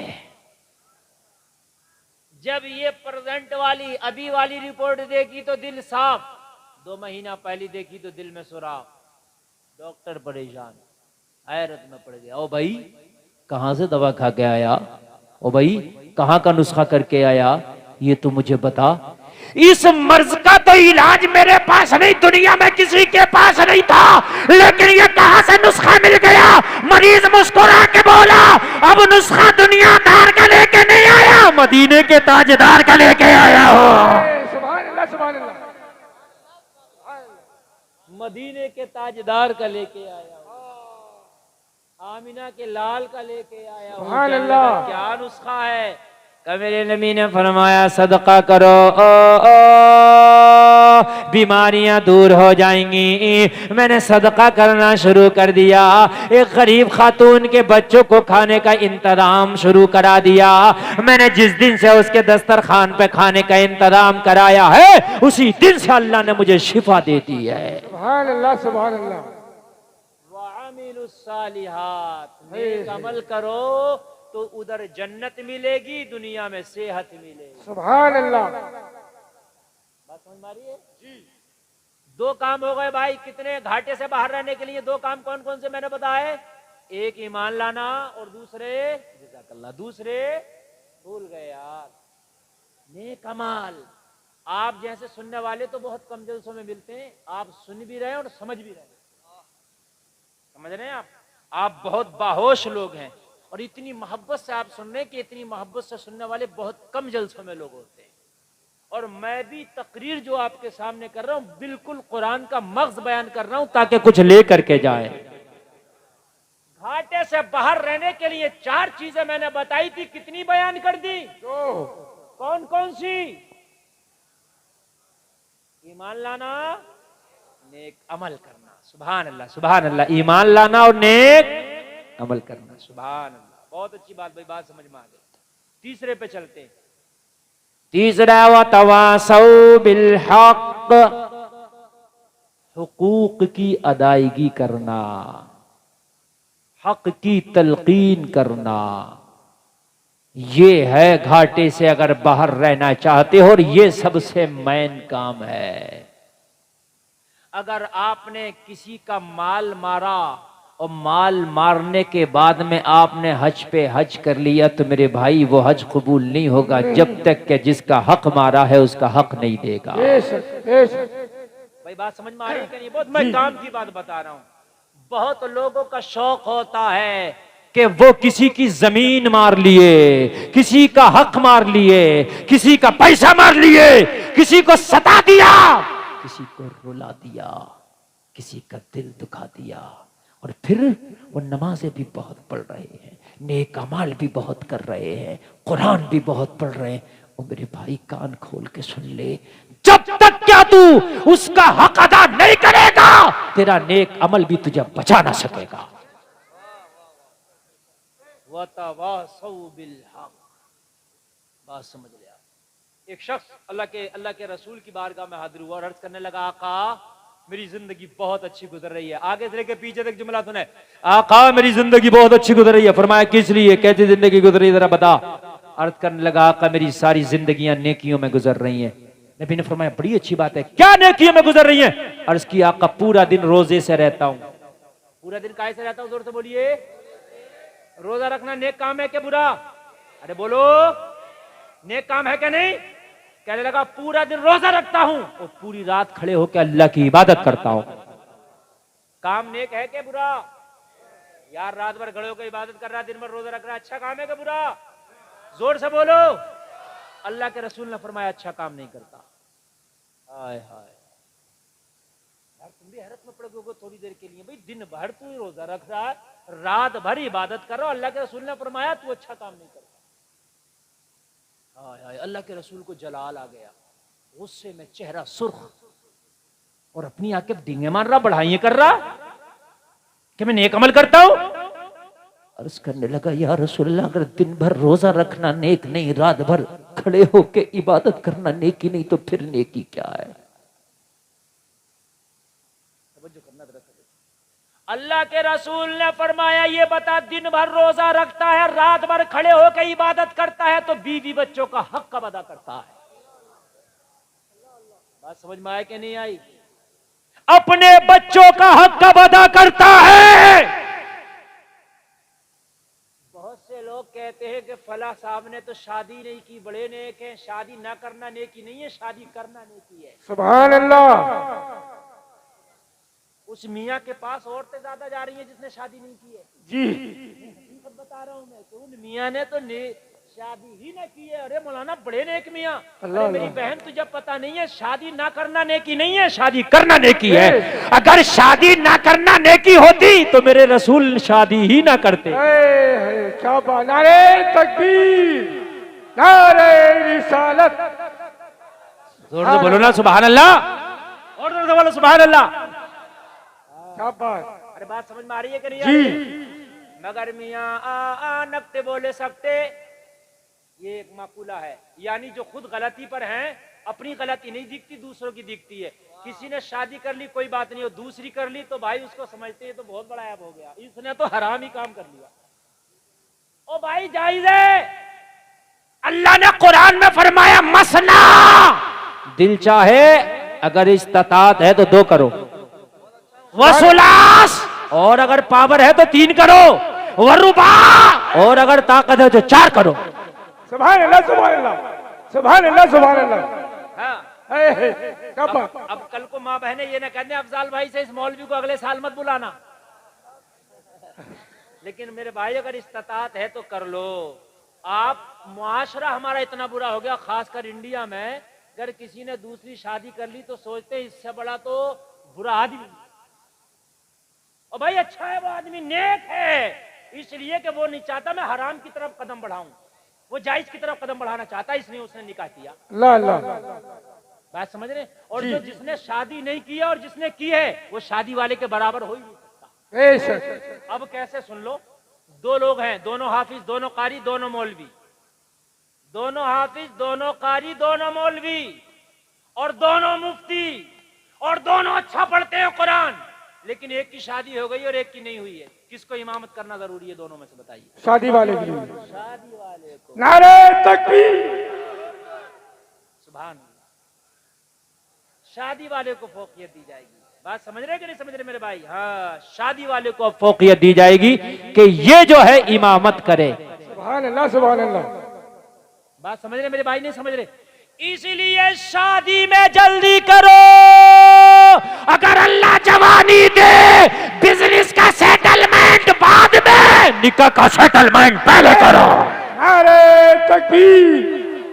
जब ये प्रेजेंट वाली अभी वाली रिपोर्ट देखी तो दिल साफ, 2 महीना पहली देखी तो दिल में सुराख। डॉक्टर परेशान, हैरत में पड़ गया। ओ भाई कहाँ से दवा खा के आया? ओ भाई कहाँ का नुस्खा करके आया? ये तो मुझे बता। इस मर्ज का तो इलाज मेरे पास नहीं, दुनिया में किसी के पास नहीं था, लेकिन ये कहां से नुस्खा मिल गया? मरीज मुस्कुरा के बोला अब नुस्खा दुनियादार का लेके नहीं आया, मदीने के ताजदार का लेके आया हो। सुभान अल्लाह सुभान अल्लाह। मदीने के ताजदार का लेके आया हो, आमिना के लाल का लेके आया हो। सुभान अल्लाह। क्या नुस्खा है? मेरे नबी ने फरमाया सदका करो, बीमारियां दूर हो जाएंगी। मैंने सदका करना शुरू कर दिया। एक गरीब खातून के बच्चों को खाने का इंतजाम शुरू करा दिया। मैंने जिस दिन से उसके दस्तरखान पे खाने का इंतजाम कराया है, उसी दिन से अल्लाह ने मुझे शिफा दे दी है। सुभान अल्लाह, सुभान अल्लाह। सालिहात, नेक अमल करो तो उधर जन्नत मिलेगी, दुनिया में सेहत मिलेगी। सुभान अल्लाह। बात समझ में आ रही है? दो काम हो गए भाई। कितने घाटे से बाहर रहने के लिए दो काम कौन कौन से मैंने बताए? एक ईमान लाना और दूसरे जज़ाकल्लाह, दूसरे भूल गए यार, नेक अमल। आप जैसे सुनने वाले तो बहुत कम जलसों में मिलते हैं। आप सुन भी रहे हैं और समझ भी रहे हैं, समझ रहे हैं आप बहुत बाहोश लोग हैं और इतनी मोहब्बत से आप सुन रहे हैं कि इतनी मोहब्बत से सुनने वाले बहुत कम जलसों में लोग होते हैं। और मैं भी तकरीर जो आपके सामने कर रहा हूं बिल्कुल कुरान का मग़ज़ बयान कर रहा हूं ताकि कुछ ले करके जाए। घाटे से बाहर रहने के लिए चार चीजें मैंने बताई थी, कितनी बयान कर दी? दो। कौन कौन सी? ईमान लाना, नेक अमल करना। सुभान अल्लाह, सुभान अल्लाह। ईमान लाना और नेक अमल करना। सुभान अल्लाह, बहुत अच्छी बात भाई, बात समझ में आ गई। तीसरे पे चलते हैं। तीसरा, व तवासौ बिल हक, हुकूक की अदायगी करना, हक की तलकीन करना। ये है घाटे से अगर बाहर रहना चाहते हो, और ये सबसे मेन काम है। अगर आपने किसी का माल मारा और माल मारने के बाद में आपने हज पे हज कर लिया, तो मेरे भाई वो हज कबूल नहीं होगा जब तक कि जिसका हक मारा है उसका हक नहीं देगा। भाई बात समझ में आ रही है कि नहीं? बहुत मैं काम की बात बता रहा हूं। बहुत लोगों का शौक होता है कि वो किसी की जमीन मार लिए, किसी का हक मार लिए, किसी का पैसा मार लिए, किसी को सता दिया, किसी को रुला दिया, किसी का दिल दुखा दिया, और फिर वो नमाजें भी बहुत पढ़ रहे हैं, नेक अमाल भी बहुत कर रहे हैं, कुरान भी बहुत पढ़ रहे हैं। और मेरे भाई कान खोल के सुन ले, जब तक क्या तू उसका हक अदा नहीं करेगा, तेरा नेक अमल भी तुझे बचा ना सकेगा। वतवासौ बिल हक, बात समझ लिया। एक शख्स अल्लाह के रसूल की बारगाह में हाजिर हुआ और अर्ज करने लगा, आका मेरी जिंदगी बहुत अच्छी गुजर रही है। आगे से लेके पीछे तक जुमला सुने, आका मेरी जिंदगी बहुत अच्छी गुजर रही है। फरमाया किस लिए, कैसी जिंदगी गुजर रही है जरा बता। अर्ज करने लगा, आका मेरी सारी जिंदगियां नेकियों में गुजर रही हैं। नबी ने फरमाया बड़ी अच्छी बात है, क्या नेकियों में गुजर रही हैं? अर्ज किया, आका पूरा दिन रोजे से रहता हूं। पूरा दिन काहे से रहता हूं? जोर से बोलिए। रोजा रखना नेक काम है क्या बुरा? अरे बोलो, नेक काम है क्या नहीं? कहने लगा पूरा दिन रोजा रखता हूं और पूरी रात खड़े होकर अल्लाह की इबादत करता हूं। काम नेक है क्या बुरा? यार रात भर खड़े होकर इबादत कर रहा, दिन भर रोजा रख रहा, अच्छा काम है क्या बुरा? जोर से बोलो। अल्लाह के रसूल ने फरमाया अच्छा काम नहीं करता। हाय हाय यार, तुम भी हैरत में पड़ गए थोड़ी देर के लिए। भाई दिन भर तू रोजा रख रहा है, रात भर इबादत कर रहा, अल्लाह के रसूल ने फरमाया तू अच्छा काम नहीं करता। हाय हाय, अल्लाह के रसूल को जलाल आ गया, गुस्से में चेहरा सुर्ख, और अपनी आंखें डींगे मार रहा, बढ़ाइए कर रहा कि मैं नेक अमल करता हूं। अर्ज करने लगा, या रसूलल्लाह अगर दिन भर रोजा रखना नेक नहीं, रात भर खड़े होके इबादत करना नेकी नहीं, तो फिर नेकी क्या है? अल्लाह के रसूल ने फरमाया ये बता, दिन भर रोजा रखता है, रात भर खड़े होकर इबादत करता है, तो बीवी बच्चों का हक कब अदा करता है? बात समझ में आया कि नहीं आई? अपने बच्चों का हक कब अदा करता है? बहुत से लोग कहते हैं कि फला साहब ने तो शादी नहीं की, बड़े नेक हैं। शादी ना करना नेकी नहीं है, शादी करना नेकी है। सुभान अल्लाह। उस मियाँ के पास औरतें ज्यादा जा रही हैं जिसने शादी नहीं की है। जी बता रहा हूँ मैं, तो उन मियाँ ने तो शादी ही ना की है। अरे मौलाना बड़े नेक मियाँ। अरे मेरी बहन तुझे पता नहीं है, शादी ना करना नेकी नहीं है, शादी करना नेकी है। अगर शादी ना करना नेकी होती तो मेरे रसूल शादी ही ना करते। नारे तकबीर, नारे रिसालत। जोर से बोलो ना सुभान अल्लाह। और जोर से बोलो सुभान अल्लाह। शाबाश। अरे बात समझ में आ रही है कि नहीं आ जी। रही है? मगर मियाँ आ नकते बोले सकते, ये एक मकूला है, यानी जो खुद गलती पर हैं, अपनी गलती नहीं दिखती, दूसरों की दिखती है। किसी ने शादी कर ली कोई बात नहीं, और दूसरी कर ली तो भाई उसको समझते हैं तो बहुत बड़ा ऐब हो गया, इसने तो हराम ही काम कर लिया। ओ भाई जायज है, अल्लाह ने कुरान में फरमाया मसना, दिल चाहे अगर इस्तात है तो 2 करो, वसुलास, और अगर पावर है तो 3 करो, वरुबा, और अगर ताकत है तो 4 करो। सुभान अल्लाह, सुभान अल्लाह, सुभान अल्लाह, सुभान अल्लाह। हाँ। क्या बात। अब कल को माँ बहने ये ना कहने अफजाल भाई से इस मौलवी को अगले साल मत बुलाना। लेकिन मेरे भाई अगर इस्तात है तो कर लो। आप मुआशरा हमारा इतना बुरा हो गया, खासकर इंडिया में, अगर किसी ने दूसरी शादी कर ली तो सोचते हैं इससे बड़ा तो बुरा आदमी। और भाई अच्छा है वो आदमी, नेक है, इसलिए कि वो नहीं चाहता मैं हराम की तरफ कदम बढ़ाऊं, वो जायज की तरफ कदम बढ़ाना चाहता, इसलिए उसने निकाह किया। ला ला। बात समझ रहे? और जो जिसने शादी नहीं किया और जिसने की है वो शादी वाले के बराबर हो ही नहीं सकता। बेशक। अब कैसे सुन लो, 2 लोग हैं, दोनों हाफिज, दोनों कारी, दोनों मौलवी, दोनों हाफिज, दोनों कारी, दोनों मौलवी, और दोनों मुफ्ती, और दोनों अच्छा पढ़ते हैं कुरान, लेकिन एक की शादी हो गई और एक की नहीं हुई है। किसको इमामत करना जरूरी है दोनों में से बताइए? शादी वाले की। शादी वाले को। नारे तकबीर। सुभान अल्लाह। शादी वाले को फौकियत दी जाएगी। बात समझ रहे कि नहीं समझ रहे मेरे भाई? हाँ, शादी वाले को अब फौकियत दी जाएगी कि ये जो है इमामत करे। सुभान अल्लाह, सुभान अल्लाह। बात समझ रहे मेरे भाई? नहीं समझ रहे? इसीलिए शादी में जल्दी करो। अगर अल्लाह जवानी दे, बिजनेस का सेटलमेंट बाद में, निकाह का सेटलमेंट पहले करो। नारे तकबीर,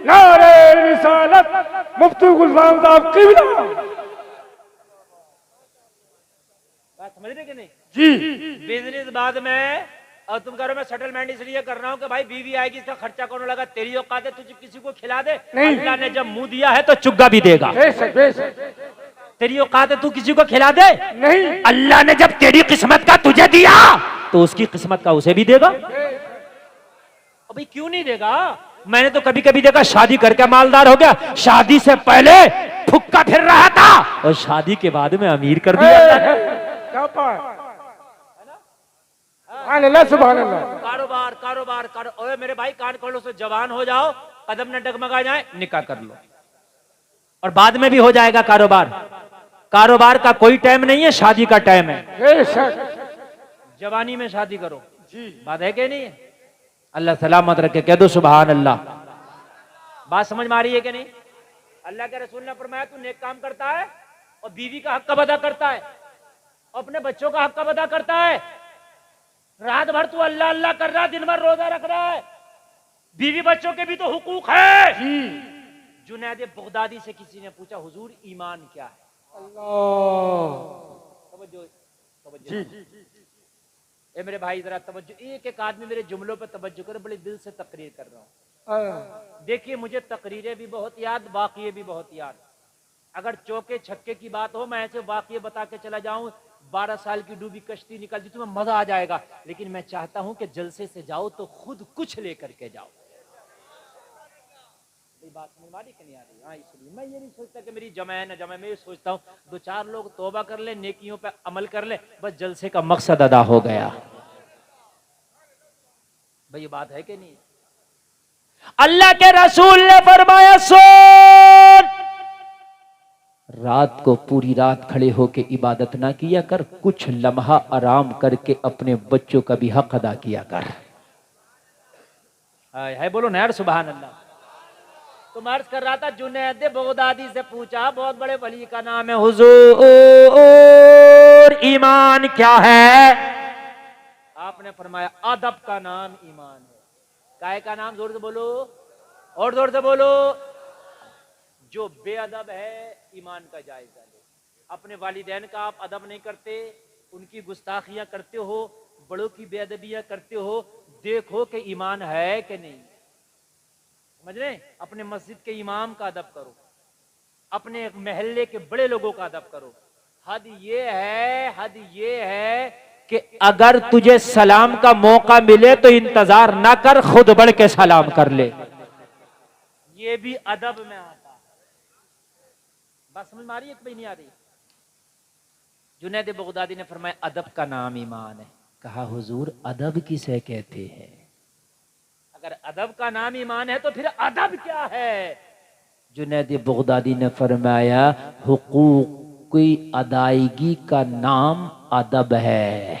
नारे रिसालत, मुफ्ती गुलफाम साहब किबला। बात समझ रहे कि नहीं? जी। बिजनेस बाद में, और तुम करो मैं सेटलमेंट इसलिए कर रहा हूं कि भाई बीवी आएगी, इसका खर्चा कौन लगा? तेरी औकात है तुझे किसी को खिला दे? नहीं। अल्लाह ने जब मुंह दिया है तो चुग्गा भी देगा। बेशक, बेशक। तेरी औकात है तू किसी को खिला दे? नहीं। अल्लाह ने जब तेरी किस्मत का तुझे दिया तो उसकी किस्मत का उसे भी देगा। अभी क्यों नहीं देगा? मैंने तो कभी कभी देखा शादी करके मालदार हो गया, शादी से पहले फुक्का फिर रहा था और शादी के बाद में अमीर कर दिया अल्लाह ने। क्या बात। सुभान अल्लाह, सुभान अल्लाह। कारोबार कारोबार ओए मेरे भाई कान खोलो से जवान हो जाओ, कदम न डगमगा जाए, निकाह कर लो, और बाद में भी हो जाएगा कारोबार। कारोबार का कोई टाइम नहीं है, शादी का टाइम है। बेशक। जवानी में शादी करो। जी। बात है कि नहीं है? अल्लाह सलामत रखे, कह दो सुभान अल्लाह। बात समझ में आ रही है कि नहीं? अल्लाह के रसूल ने फरमाया तू नेक काम करता है और बीवी का हक कब अदा करता है, अपने बच्चों का हक कब अदा करता है? रात भर तू अल्लाह अल्लाह कर रहा है, दिन भर रोजा रख रहा है, बीवी बच्चों के भी तो हुकूक है। जुनैद बगदादी से किसी ने पूछा हुजूर ईमान क्या है? तवज्जो, तवज्जो। ए मेरे भाई जरा तवज्जो, एक एक आदमी मेरे जुमलों पर तवज्जो करे, बड़े दिल से तकरीर कर रहा हूं। देखिए मुझे तकरीरें भी बहुत याद, वाक़ये भी बहुत याद। अगर चौके छक्के की बात हो, मैं ऐसे वाक़ये बता के चला जाऊं, 12 साल की डूबी कश्ती निकल दी, तुम्हें मजा आ जाएगा। लेकिन मैं चाहता हूं कि जलसे से जाओ तो खुद कुछ लेकर के जाओ। बात समझ आ रही कि नहीं आ रही? हाँ, इसलिए मैं ये नहीं सोचता कि मेरी जमा है ना जमा, मैं ये सोचता हूँ 2-4 लोग तौबा कर ले, नेकियों पे अमल कर ले, बस जलसे का मकसद अदा हो गया। भाई ये बात है कि नहीं? अल्लाह के रसूल ने फरमाया सुन, रात को पूरी रात खड़े होके इबादत ना किया कर, कुछ लम्हा आराम करके अपने बच्चों का भी हक अदा किया कर। है बोलो ना यार सुभान अल्लाह। तो अर्ज कर रहा था, जुनैद बगदादी से पूछा, बहुत बड़े वली का नाम है, हुजूर ईमान क्या है? आपने फरमाया अदब का नाम ईमान है। काय का नाम? जोर से बोलो, और जोर से बोलो। जो बेअदब है ईमान का जायजा ले। अपने वालिदैन का आप अदब नहीं करते, उनकी गुस्ताखियां करते हो, बड़ों की बेअदबियां करते हो, देखो कि ईमान है कि नहीं। समझ रहे? अपने मस्जिद के इमाम का अदब करो, अपने महल्ले के बड़े लोगों का अदब करो। हद ये है कि अगर तुझे सलाम का मौका मिले तो इंतजार ना कर, खुद बढ़ के सलाम कर ले। ये भी अदब में आता है। बात समझ में आ रही है कि भाई नहीं आ रही? जुनैद बगदादी ने फरमाया अदब का नाम ईमान है। कहा हुजूर अदब किसे कहते हैं? अगर अदब का नाम ईमान है तो फिर अदब क्या है? जुनैद बगदादी ने फरमाया हुकूक की अदायगी का नाम अदब है।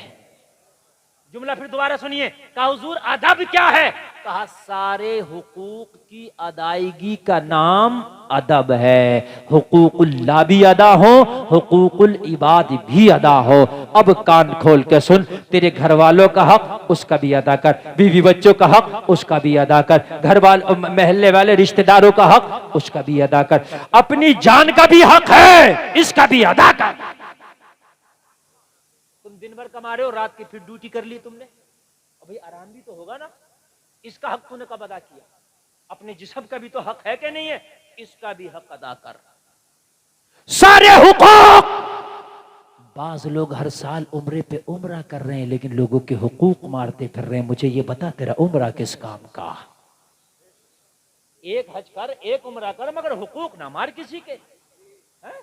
जुमला फिर दोबारा सुनिए। कहा हुजूर अदब क्या है? कहा सारे हुकूक की अदायगी का नाम अदब है। हुकूकुल्लाह भी अदा हो, हुकूकुल इबाद भी अदा हो। अब कान खोल के सुन, तेरे घर वालों का हक उसका भी अदा कर, बीवी बच्चों का हक उसका भी अदा कर, घर वाले महल्ले वाले रिश्तेदारों का हक उसका भी अदा कर, अपनी जान का भी हक है इसका भी अदा कर। तुम दिन भर कमा रहे हो, रात की फिर ड्यूटी कर ली तुमने, भाई आराम भी तो होगा ना। इसका हक तूने कब अदा किया? अपने जिस्म का भी तो हक है कि नहीं है? इसका भी हक अदा कर। सारे हुकूक। बाज लोग हर साल उम्रे पे उम्रा कर रहे हैं लेकिन लोगों के हुकूक मारते फिर रहे हैं। मुझे ये बता तेरा उम्रा किस काम का? एक हज कर, एक उम्रा कर, मगर हुकूक ना मार किसी के। है?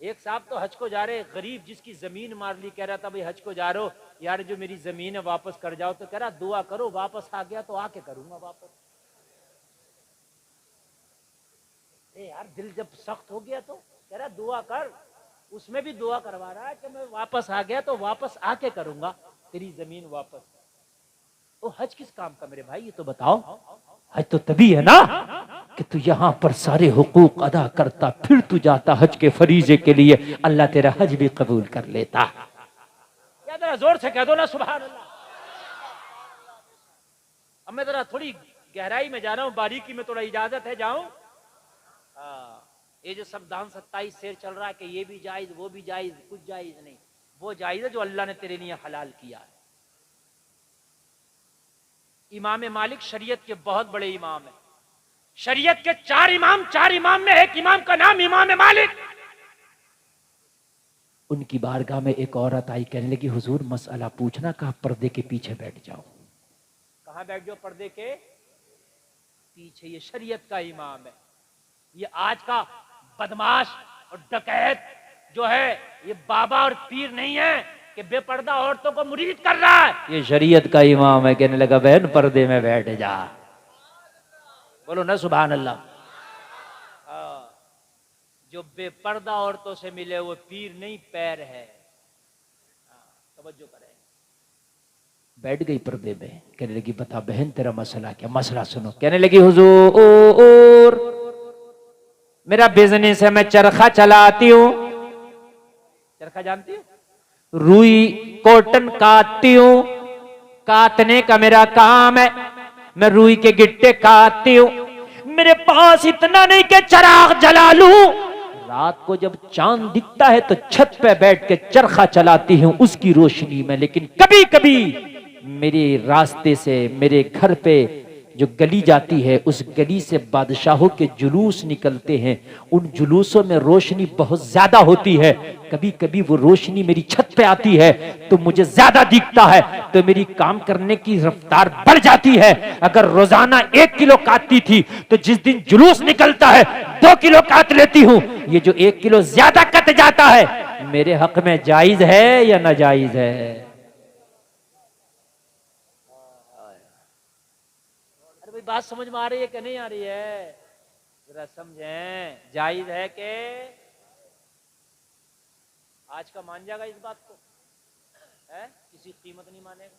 एक साहब तो हज को जा रहे, गरीब जिसकी जमीन मार ली, कह रहा था भाई हज को जा रहे हो यार, जो मेरी जमीन है वापस कर जाओ। तो कह रहा दुआ करो, वापस आ गया तो आके करूंगा वापस। यार दिल जब सख्त हो गया तो कह रहा दुआ कर, उसमें भी दुआ करवा रहा है कि मैं वापस आ गया तो वापस आके करूंगा तेरी जमीन वापस। तो हज किस काम का मेरे भाई, ये तो बताओ। हज तो तभी है ना कि तू यहां पर सारे हुकूक अदा करता, फिर तू जाता हज के फरीजे के लिए, अल्लाह तेरा हज भी कबूल कर लेता। या जरा जोर से कह दो ना सुभान अल्लाह। अब मैं जरा थोड़ी गहराई में जा रहा हूं, बारीकी में, थोड़ा इजाजत है जाऊं? ये जो सब दान 27 शेर चल रहा है कि ये भी जायज वो भी जायज, कुछ जायज नहीं। वो जायज है जो अल्लाह ने तेरे लिए हलाल किया है। इमाम मालिक शरीयत के बहुत बड़े इमाम है। शरीयत के चार इमाम में एक इमाम का नाम इमाम मालिक। उनकी बारगाह में एक औरत आई, कहने लगी हुजूर मसला पूछना। कहा पर्दे के पीछे बैठ जाओ। कहां बैठ जाओ? पर्दे के पीछे। ये शरीयत का इमाम है। ये आज का बदमाश और डकैत जो है ये बाबा और पीर नहीं है कि बेपर्दा औरतों को मुरीद कर रहा है। ये शरीयत का इमाम है। कहने लगा बहन पर्दे में बैठ जा। बोलो ना सुभान अल्लाह। जो बेपर्दा औरतों से मिले वो पीर नहीं पैर है। तवज्जो करें। बैठ गई पर्दे में। कहने लगी बता बहन तेरा मसला क्या? मसला सुनो। कहने लगी हुजूर मेरा बिजनेस है, मैं चरखा चलाती हूँ। चरखा जानती हूँ? रुई कॉटन काटती हूँ, काटने का मेरा काम है। मैं रुई के गिट्टे काटती हूँ। मेरे पास इतना नहीं कि चिराग जला लूं। रात को जब चांद दिखता है तो छत पे बैठ के चरखा चलाती हूँ उसकी रोशनी में। लेकिन कभी कभी मेरे रास्ते से मेरे घर पे जो गली जाती है उस गली से बादशाहों के जुलूस निकलते हैं। उन जुलूसों में रोशनी बहुत ज्यादा होती है। कभी कभी वो रोशनी मेरी छत पे आती है तो मुझे ज्यादा दिखता है, तो मेरी काम करने की रफ्तार बढ़ जाती है। अगर रोजाना 1 किलो काटती थी तो जिस दिन जुलूस निकलता है 2 किलो काट लेती हूँ। ये जो 1 किलो ज्यादा कट जाता है मेरे हक में जायज है या नाजायज है? बात समझ में आ रही है कि नहीं आ रही है? जरा समझें। जायज है कि आज का मान जाएगा इस बात को? है किसी कीमत नहीं मानेगा।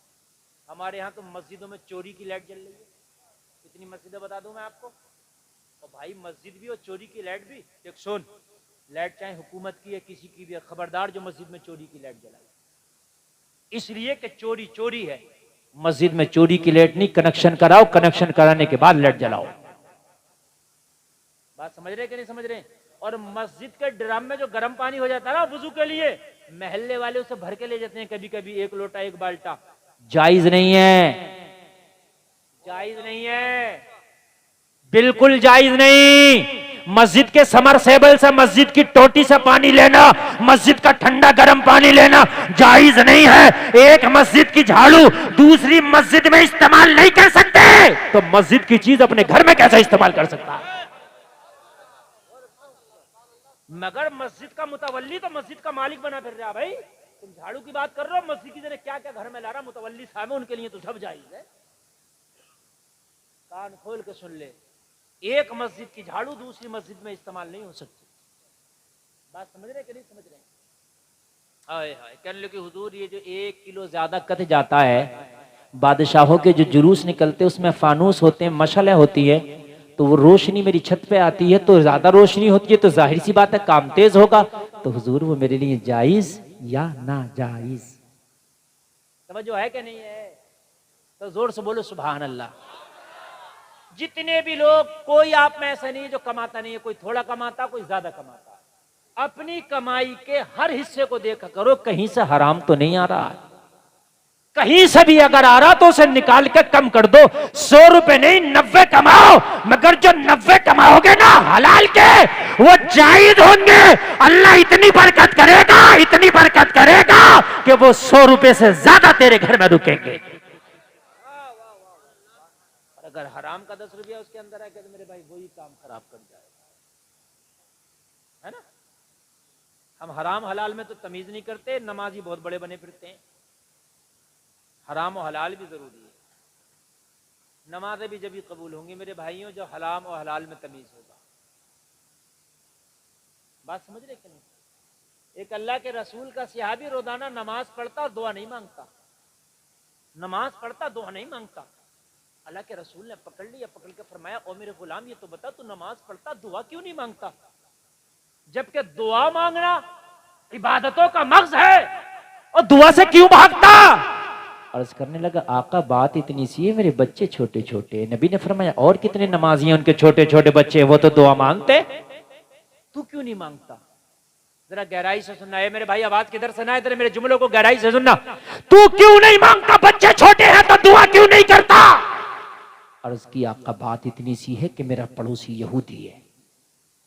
हमारे यहाँ तो मस्जिदों में चोरी की लाइट जल रही है। कितनी मस्जिदें बता दूं मैं आपको? और भाई मस्जिद भी और चोरी की लाइट भी। देख सुन, लाइट चाहे हुकूमत की है किसी की भी है, खबरदार जो मस्जिद में चोरी की लाइट जलाए। इसलिए कि चोरी चोरी है। मस्जिद में चोरी की लाइट नहीं, कनेक्शन कराओ, कनेक्शन कराने के बाद लाइट जलाओ। बात समझ रहे कि नहीं समझ रहे? और मस्जिद के ड्रम में जो गर्म पानी हो जाता है ना वुजू के लिए, महल्ले वाले उसे भर के ले जाते हैं कभी कभी, 1 लोटा 1 बाल्टा। जायज नहीं है, जायज नहीं है, बिल्कुल जायज नहीं। मस्जिद के समरसेबल से, मस्जिद की टोटी से पानी लेना, मस्जिद का ठंडा गर्म पानी लेना जायज नहीं है। एक मस्जिद की झाड़ू दूसरी मस्जिद में इस्तेमाल नहीं कर सकते, तो मस्जिद की चीज अपने घर में कैसे इस्तेमाल कर सकता है? मगर मस्जिद का मुतवल्ली तो मस्जिद का मालिक बना फिर रहा। भाई तुम झाड़ू की बात कर रहे हो, मस्जिद की जगह क्या क्या घर में ला रहा मुतवल्ली साहब है, उनके लिए तो सब जायज है। कान खोल के सुन ले, एक मस्जिद की झाड़ू दूसरी मस्जिद में इस्तेमाल नहीं हो सकती। बात समझ रहे कि नहीं समझ रहे? हाय हाय, कहने लगे हुजूर ये जो 1 किलो ज्यादा कट जाता है, बादशाहों के जो जुलूस निकलते उसमें फानूस होते हैं, मशले होती है, तो वो रोशनी मेरी छत पे आती है, तो ज्यादा रोशनी होती है, तो जाहिर सी बात है काम तेज होगा। तो हुजूर वो मेरे लिए जायज या ना जायज? समझो है कि नहीं है? तो जोर से बोलो सुभान अल्लाह। जितने भी लोग, कोई आप में ऐसा नहीं है जो कमाता नहीं है, कोई थोड़ा कमाता कोई ज्यादा कमाता, अपनी कमाई के हर हिस्से को देखा करो, कहीं से हराम तो नहीं आ रहा है। कहीं से भी अगर आ रहा तो उसे निकाल के कम कर दो। 100 रुपए नहीं 90 कमाओ, मगर जो 90 कमाओगे ना हलाल के, वो जायज होंगे। अल्लाह इतनी बरकत करेगा, इतनी बरकत करेगा कि वो 100 रुपए से ज्यादा तेरे घर में रुकेंगे। अगर हराम का 10 रुपया उसके अंदर है तो मेरे भाई वही काम खराब कर जाएगा, है ना? हम हराम हलाल में तो तमीज नहीं करते, नमाजी बहुत बड़े बने फिरते हैं। हराम और हलाल भी जरूरी है, नमाजें भी जब भी कबूल होंगी मेरे भाइयों जब हराम और हलाल में तमीज होगा। बात समझ रहे कि नहीं? एक अल्लाह के रसूल का सहाबी रोजाना नमाज पढ़ता और दुआ नहीं मांगता, नमाज पढ़ता दुआ नहीं मांगता। अल्लाह के रसूल ने पकड़ लिया, पकड़ के फरमाया, ओ मेरे गुलाम ये तो बता तू नमाज पढ़ता दुआ क्यों नहीं मांगता? जबकि दुआ मांगना इबादतों का मग़ज़ है, और दुआ से क्यों भागता? अर्ज करने लगा, आका बात इतनी सी है, मेरे बच्चे छोटे छोटे। नबी ने फरमाया, और कितने नमाजी हैं उनके छोटे छोटे बच्चे, वो तो दुआ मांगते, तू क्यों नहीं मांगता? जरा गहराई से सुनना है मेरे भाई, आवाज किधर से ना, इधर मेरे जुमलों को गहराई से सुनना। तू क्यों नहीं मांगता? बच्चे छोटे हैं तो दुआ क्यों नहीं करता? अर्ज की, आका बात इतनी सी है कि मेरा पड़ोसी यहूदी है।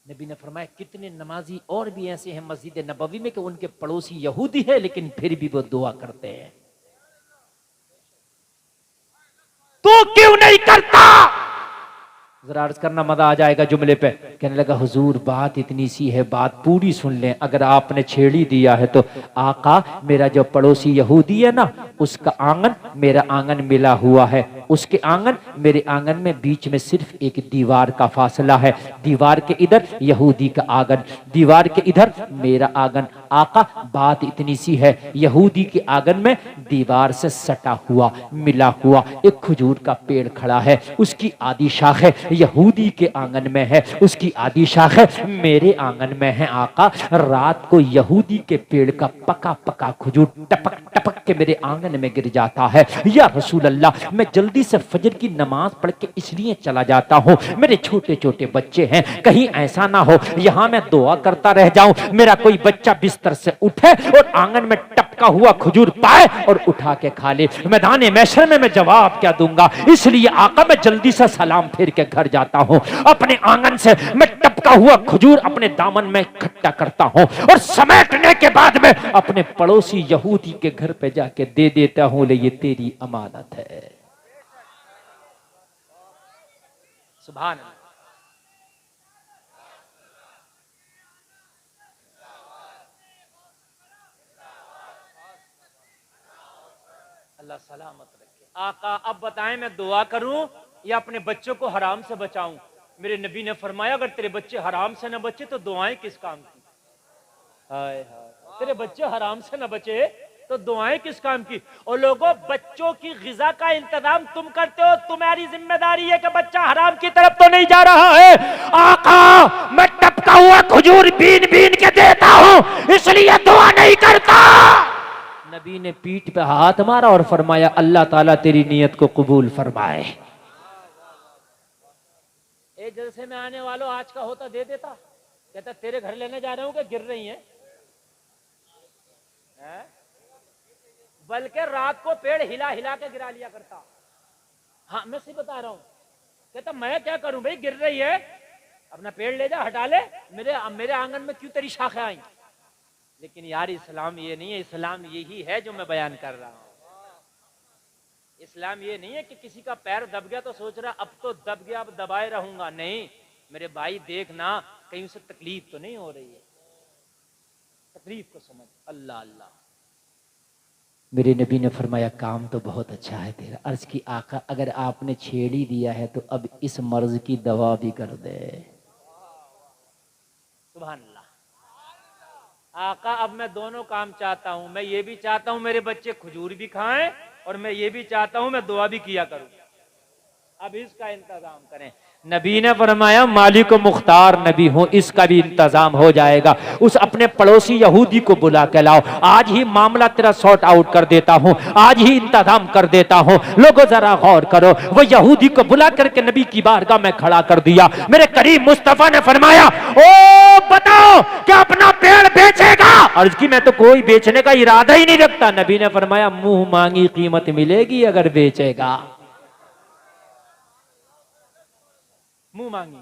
नबी ने फरमाया, कितने नमाजी और भी ऐसे हैं मस्जिद नबवी में कि उनके पड़ोसी यहूदी है, लेकिन फिर भी वो दुआ करते हैं। तू क्यों नहीं करता? जरा अर्ज करना, मजा आ जाएगा जुमले पे। कहने लगा, हुजूर बात इतनी सी है, बात पूरी सुन लें। अगर आपने छेड़ी दिया है तो आका, मेरा जो पड़ोसी यहूदी है ना, उसका आंगन मेरा आंगन मिला हुआ है, उसके आंगन मेरे आंगन में बीच में सिर्फ एक दीवार का फासला है। दीवार के इधर यहूदी का आंगन, दीवार के इधर मेरा आंगन। आका बात इतनी सी है, यहूदी के आंगन में दीवार से सटा हुआ मिला हुआ एक खजूर का पेड़ खड़ा है, उसकी आधी शाखें यहूदी के आंगन में है, उसकी आधी शाखें मेरे आंगन में है। आका रात को यहूदी के पेड़ का पका पका खजूर टपक टपक के मेरे आंगन में गिर जाता है। या रसूल अल्लाह, मैं जल्दी से फजर की नमाज पढ़ के इसलिए चला जाता हूँ, मेरे छोटे छोटे बच्चे हैं, कहीं ऐसा ना हो यहाँ मैं दुआ करता रह जाऊं, मेरा कोई बच्चा बिस्तर से उठे और आंगन में टपका हुआ खजूर पाए और उठा के खा ले। मैदान महशर में मैं जवाब क्या दूंगा? इसलिए आका मैं जल्दी से सलाम फेर के घर जाता हूँ, अपने आंगन से मैं टपका हुआ खजूर अपने दामन में इकट्ठा करता हूँ और समेटने के बाद में अपने पड़ोसी यहूदी के घर पे जाके दे देता हूँ, ले ये तेरी अमानत है। सुभान अल्लाह। अल्लाह सलामत रखे। आका अब बताएं, मैं दुआ करूं या अपने बच्चों को हराम से बचाऊं? मेरे नबी ने फरमाया, अगर तेरे बच्चे हराम से न बचे तो दुआएं किस काम की? हाय हाय, तेरे बच्चे हराम से न बचे तो दुआएं किस काम की? और लोगों, बच्चों की गिजा का इंतजाम तुम करते हो, तुम्हारी जिम्मेदारी है कि बच्चा हराम की तरफ तो नहीं जा रहा है। आका मैं टपका हुआ खजूर बीन बीन के देता हूं, इसलिए दुआ नहीं करता। नबी ने पीठ पे हाथ मारा और फरमाया, अल्लाह ताला तेरी नियत को कबूल फरमाए। एक जलसे में आने वालों आज का होता दे देता, कहता तेरे घर लेने जा रहा हूं कि गिर रही है? बल्कि रात को पेड़ हिला हिला के गिरा लिया करता। हाँ मैं सही बता रहा हूं। कहता मैं क्या करूं भाई, गिर रही है। अपना पेड़ ले जा, हटा ले, मेरे आंगन में क्यों तेरी शाखें आई? लेकिन यार इस्लाम ये नहीं है, इस्लाम यही है जो मैं बयान कर रहा हूं। इस्लाम ये नहीं है कि किसी का पैर दब गया तो सोच रहा अब तो दब गया, अब दबाए रहूंगा। नहीं मेरे भाई, देखना कहीं उसे तकलीफ तो नहीं हो रही है, तकलीफ को समझ। अल्लाह अल्लाह। मेरे नबी ने फरमाया काम तो बहुत अच्छा है तेरा। अर्ज की आका अगर आपने छेड़ ही दिया है तो अब इस मर्ज की दवा भी कर दे। सुभान अल्लाह। आका अब मैं दोनों काम चाहता हूं, मैं ये भी चाहता हूं मेरे बच्चे खजूर भी खाएं और मैं ये भी चाहता हूं मैं दुआ भी किया करूं। अब इसका इंतजाम करें। नबी ने फरमाया मालिक मुख्तार नबी हूं, इसका भी इंतजाम हो जाएगा। उस अपने पड़ोसी यहूदी को बुला के लाओ, आज ही मामला तेरा सॉर्ट आउट कर देता हूं, आज ही इंतजाम कर देता हूं। लोगों जरा गौर करो, वो यहूदी को बुला करके नबी की बारगाह में खड़ा कर दिया। मेरे करीम मुस्तफा ने फरमाया ओ बताओ क्या अपना पेड़ बेचेगा? अर्ज की मैं तो कोई बेचने का इरादा ही नहीं रखता। नबी ने फरमाया मुंह मांगी कीमत मिलेगी अगर बेचेगा। मुंह मांगी,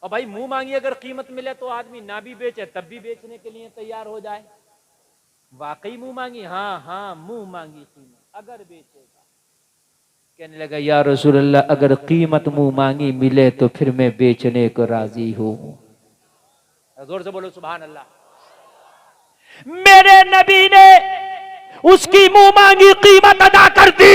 और भाई मुंह मांगी अगर कीमत मिले तो आदमी ना भी बेचे तब भी बेचने के लिए तैयार हो जाए। वाकई मुंह मांगी, हाँ हाँ मुंह मांगी कीमत अगर बेचेगा। कहने लगा या रसूल अल्लाह अगर कीमत मुंह मांगी मिले तो फिर मैं बेचने को राजी हूं। जोर से बोलो सुभान अल्लाह। मेरे नबी ने उसकी मुंह मांगी कीमत अदा कर दी।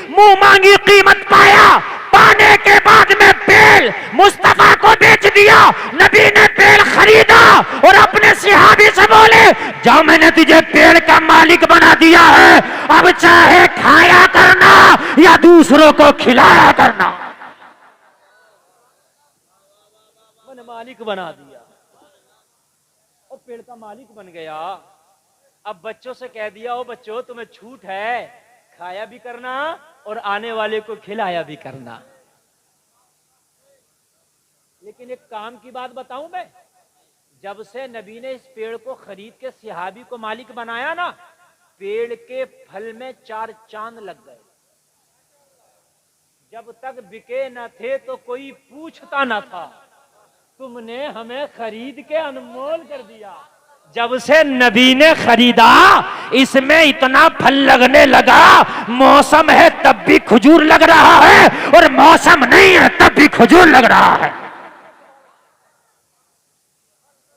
मुंह मांगी कीमत पाया, पाने के बाद में पेड़ मुस्तफा को बेच दिया। नबी ने पेड़ खरीदा और अपने सिहाबी से बोले जाओ मैंने तुझे पेड़ का मालिक बना दिया है, अब चाहे खाया करना या दूसरों को खिलाया करना। मैंने मालिक बना दिया और पेड़ का मालिक बन गया। अब बच्चों से कह दिया ओ बच्चों तुम्हें छूट है, खाया भी करना और आने वाले को खिलाया भी करना। लेकिन एक काम की बात बताऊं मैं, जब से नबी ने इस पेड़ को खरीद के सिहाबी को मालिक बनाया ना, पेड़ के फल में 4 चांद लग गए। जब तक बिके न थे तो कोई पूछता न था, तुमने हमें खरीद के अनमोल कर दिया। जब से नबी ने खरीदा इसमें इतना फल लगने लगा, मौसम है तब भी खजूर लग रहा है और मौसम नहीं है तब भी खजूर लग रहा है।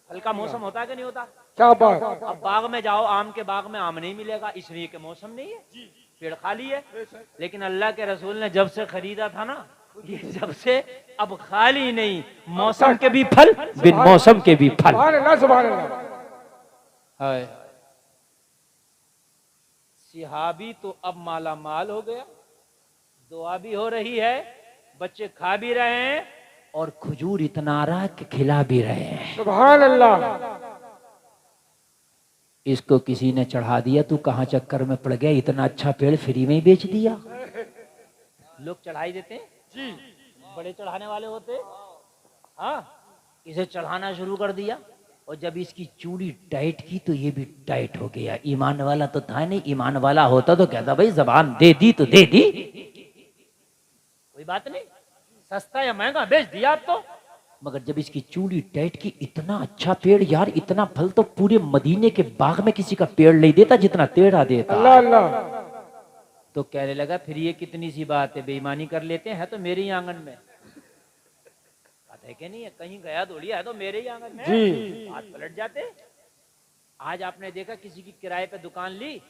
फल का मौसम होता है कि नहीं होता? क्या बात। अब बाग में जाओ, आम के बाग में आम नहीं मिलेगा इसलिए कि मौसम नहीं है, पेड़ खाली है। लेकिन अल्लाह के रसूल ने जब से खरीदा था ना, ये जब से अब खाली नहीं, मौसम के भी फल बिन मौसम के भी फल। सुभान अल्लाह सुभान अल्लाह। है सिहाबी तो अब माला माल हो गया, दुआ भी हो रही है, बच्चे खा भी रहे हैं और खजूर इतना रहा कि खिला भी रहे हैं। सुभान अल्लाह। इसको किसी ने चढ़ा दिया, तू कहां चक्कर में पड़ गया, इतना अच्छा पेड़ फ्री में ही बेच दिया। लोग चढ़ाई देते हैं जी, बड़े चढ़ाने वाले होते। हाँ इसे चढ़ाना शुरू कर दिया और जब इसकी चूड़ी टाइट की तो ये भी टाइट हो गया। ईमान वाला तो था नहीं, ईमान वाला होता तो कहता भाई जबान दे दी तो दे दी, कोई बात नहीं, सस्ता या महंगा बेच दिया आप तो। मगर जब इसकी चूड़ी टाइट की, इतना अच्छा पेड़ यार, इतना फल तो पूरे मदीने के बाग में किसी का पेड़ नहीं देता जितना टेढ़ा देता। अल्लाह अल्लाह। तो कहने लगा फिर ये कितनी सी बात है, बेईमानी कर लेते हैं तो मेरे ही आंगन में। बात है कि नहीं है, कहीं गया दौड़िया है तो मेरे ही आंगन में जी। हाथ पलट जाते। आज आपने देखा किसी की किराए पे दुकान ली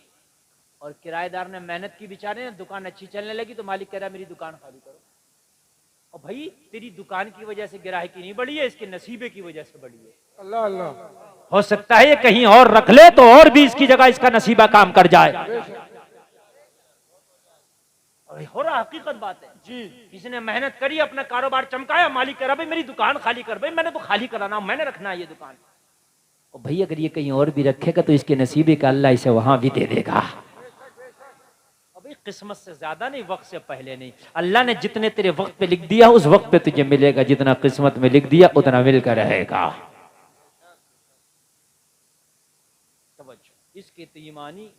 और किराएदार ने मेहनत की, बेचारे ने दुकान अच्छी चलने लगी तो मालिक कह रहा मेरी दुकान खाली करो। और भाई तेरी दुकान की वजह से ग्राहकी नहीं बढ़ी है, इसके नसीबे की वजह से बढ़ी है। अल्लाह अल्लाह। हो सकता है ये कहीं और रख ले तो और भी इसकी जगह इसका नसीबा काम कर जाए। हो रहा हकीकत बात है जी। किसी ने मेहनत करी, अपना कारोबार चमकाया, मालिक कह रहा भाई मेरी दुकान खाली कर। भाई मैंने तो खाली कराना, मैंने रखना है ये दुकान। और भाई अगर ये कहीं और भी रखेगा तो इसके नसीबे का अल्लाह इसे वहां भी दे देगा। अभी किस्मत से ज्यादा नहीं, वक्त से पहले नहीं। अल्लाह ने जितने तेरे वक्त पे लिख दिया उस वक्त पे तुझे मिलेगा, जितना किस्मत में लिख दिया उतना मिलकर रहेगा। इसके तो ईमानी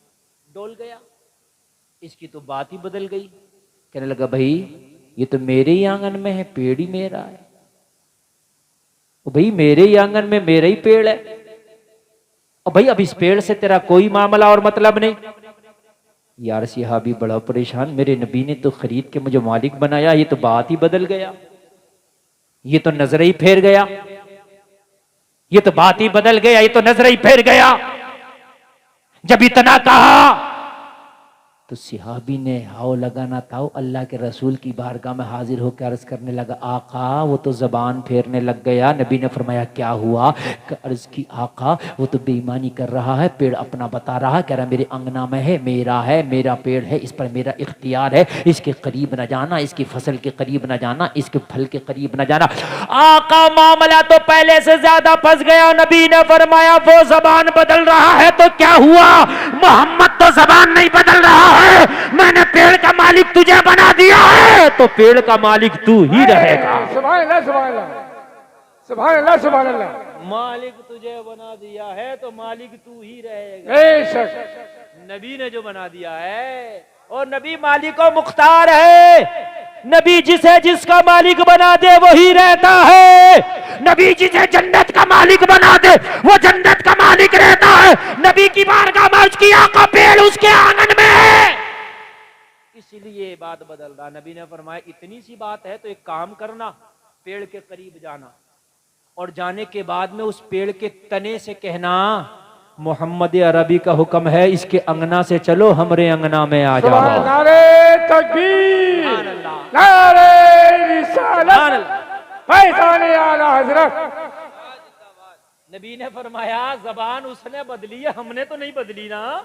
डोल गया, इसकी तो बात ही बदल गई। कहने लगा भाई ये तो मेरे ही आंगन में है, पेड़ ही मेरा है। भाई मेरे ही आंगन में मेरा ही पेड़ है, और भाई अब इस पेड़ से तेरा कोई मामला और मतलब नहीं। यार सहाबी बड़ा परेशान, मेरे नबी ने तो खरीद के मुझे मालिक बनाया, ये तो बात ही बदल गया, ये तो नजर ही फेर गया, ये तो बात ही बदल गया, ये तो नजर ही फेर गया। जब इतना कहा तो सहाबी ने हाव लगाना था, अल्लाह के रसूल की बारगाह में हाजिर होकर अर्ज करने लगा, आका वो तो जबान फेरने लग गया। नबी ने फरमाया क्या हुआ? अर्ज की आका वो तो बेईमानी कर रहा है, पेड़ अपना बता रहा है, कह रहा मेरे अंगना में है, मेरा पेड़ है, इस पर मेरा इख्तियार है, इसके करीब न जाना, इसकी फसल के करीब न जाना, इसके फल के करीब न जाना। आका मामला तो पहले से ज्यादा फंस गया। नबी ने फरमाया वो जबान बदल रहा है तो क्या हुआ, मोहम्मद तो जबान नहीं बदल रहा है, मैंने पेड़ का मालिक तुझे बना दिया है, तो पेड़ का मालिक तू ही रहेगा। सुभान अल्लाह, सुभान अल्लाह, सुभान अल्लाह, सुभान अल्लाह। मालिक तुझे बना दिया है तो मालिक तू ही रहेगा। बेशक नबी ने जो बना दिया है, और नबी मालिक और मुख्तार है। नबी जिसे जिसका मालिक बना दे वही रहता है। नबी जिसे जन्नत का मालिक बना दे वो जन्नत का मालिक रहता है। नबी की बारगाह में अर्ज किया का पेड़ उसके आंगन में है, इसलिए बात बदल रहा। नबी ने फरमाया इतनी सी बात है तो एक काम करना, पेड़ के करीब जाना, और जाने के बाद में उस पेड़ के तने से कहना मोहम्मद अरबी का हुक्म है, इसके अंगना से चलो, हमरे अंगना में आ जाओ। नारे तकबीर, नारे रिसालत, फैज़ान आला हज़रत। नबी ने फरमाया जबान उसने बदली है, हमने तो नहीं बदली ना।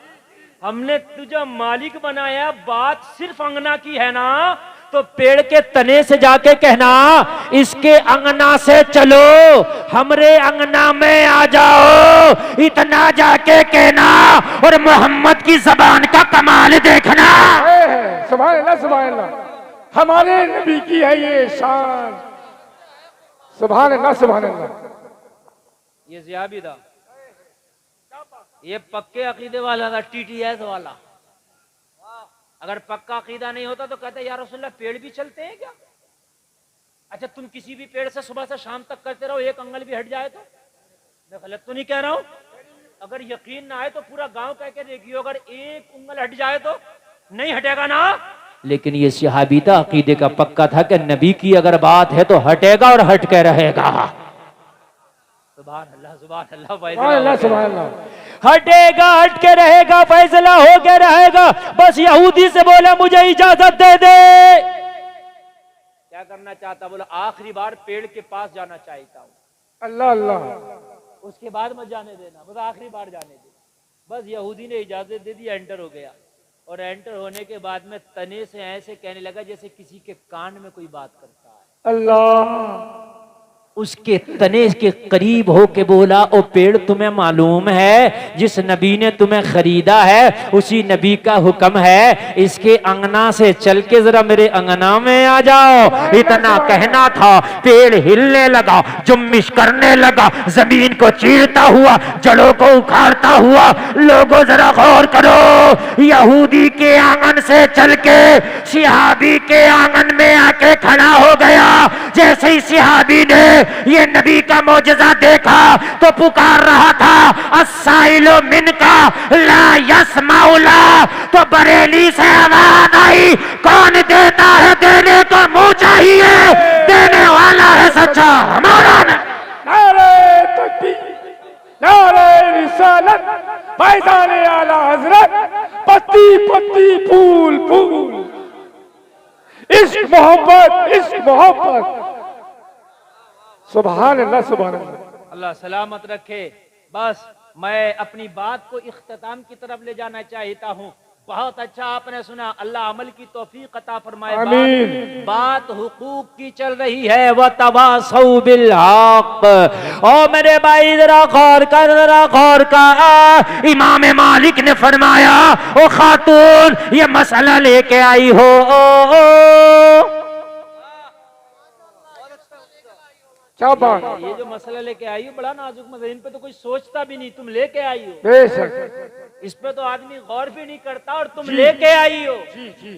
हमने तुझे मालिक बनाया, बात सिर्फ अंगना की है ना, तो पेड़ के तने से जाके कहना इसके अंगना से चलो, हमरे अंगना में आ जाओ, इतना जाके कहना, और मोहम्मद की जबान का कमाल देखना। सुभान अल्लाह, सुभान अल्लाह, हमारे नबी की है ये शान। सुभान अल्लाह, सुभान अल्लाह। ये ज़ियाबी था, ये पक्के अकीदे वाला था, TTS वाला। अगर पक्का अकीदा नहीं होता तो कहते या रसूलल्लाह पेड़ भी चलते हैं क्या? अच्छा तुम किसी भी पेड़ से सुबह से शाम तक करते रहो, एक अंगल भी हट जाए तो? मैं गलत तो नहीं कह रहा हूं? अगर यकीन ना आए तो पूरा गांव कह के देखियो, अगर एक उंगल हट जाए तो नहीं हटेगा ना। लेकिन ये सहाबी था अकीदे का पक्का था कि नबी की अगर बात है तो हटेगा और हट के रहेगा। सुभान अल्लाह, सुभान अल्लाह, सुभान अल्लाह, सुभान अल्लाह। हटेगा, हट के रहेगा, फैसला हो के रहेगा। बस यहूदी से बोला मुझे इजाजत दे दे। क्या करना चाहता? बोला आखिरी बार पेड़ के पास जाना चाहता हूँ। अल्लाह अल्लाह, उसके बाद मत जाने देना, बस आखिरी बार जाने दे। बस यहूदी ने इजाजत दे दी, एंटर हो गया। और एंटर होने के बाद में तने से ऐसे कहने लगा जैसे किसी के कान में कोई बात करता है। अल्लाह, उसके तने के करीब होके बोला ओ पेड़ तुम्हें मालूम है जिस नबी ने तुम्हें खरीदा है उसी नबी का हुक्म है, इसके अंगना से चल के जरा मेरे अंगना में आ जाओ। इतना कहना था, पेड़ हिलने लगा, जुम्मिश करने लगा, जमीन को चीरता हुआ, जड़ों को उखाड़ता हुआ। लोगों जरा गौर करो, यहूदी के आंगन से चल के सिहाबी के आंगन में आके खड़ा हो गया। जैसे ही सिहाबी ने ये नबी का मौजज़ा देखा तो पुकार रहा था अस्साइलो मिनका ला यस्माउला, तो बरेली से आवाज आई कौन देता है देने को मुंह चाहिए, देने वाला है सच्चा हमारा। नारे तकबीर, नारे रिसालत, फैज़ान आला हज़रत, पत्ती पत्ती फूल फूल, इश्क मोहब्बत, इश्क मोहब्बत। सुभान अल्लाह, सुभान अल्लाह। अल्लाह सलामत रखे। बस मैं अपनी बात को इख्तिताम की तरफ ले जाना चाहता हूँ। बहुत अच्छा आपने सुना, अल्लाह अमल की तौफीक अता फरमाए। बात हुकूक की चल रही है, व तवासौ बिल हक। ओ मेरे भाई जरा गौर कर, जरा गौर कर। इमाम मालिक ने फरमाया ओ खातून ये मसला लेके आई हो, क्या बात, ये जो मसला लेके आई हो बड़ा नाजुक मसला, इन पे तो कोई सोचता भी नहीं, तुम लेके आई हो। बेशक, इस पे तो आदमी गौर भी नहीं करता और तुम लेके आई हो। जी जी,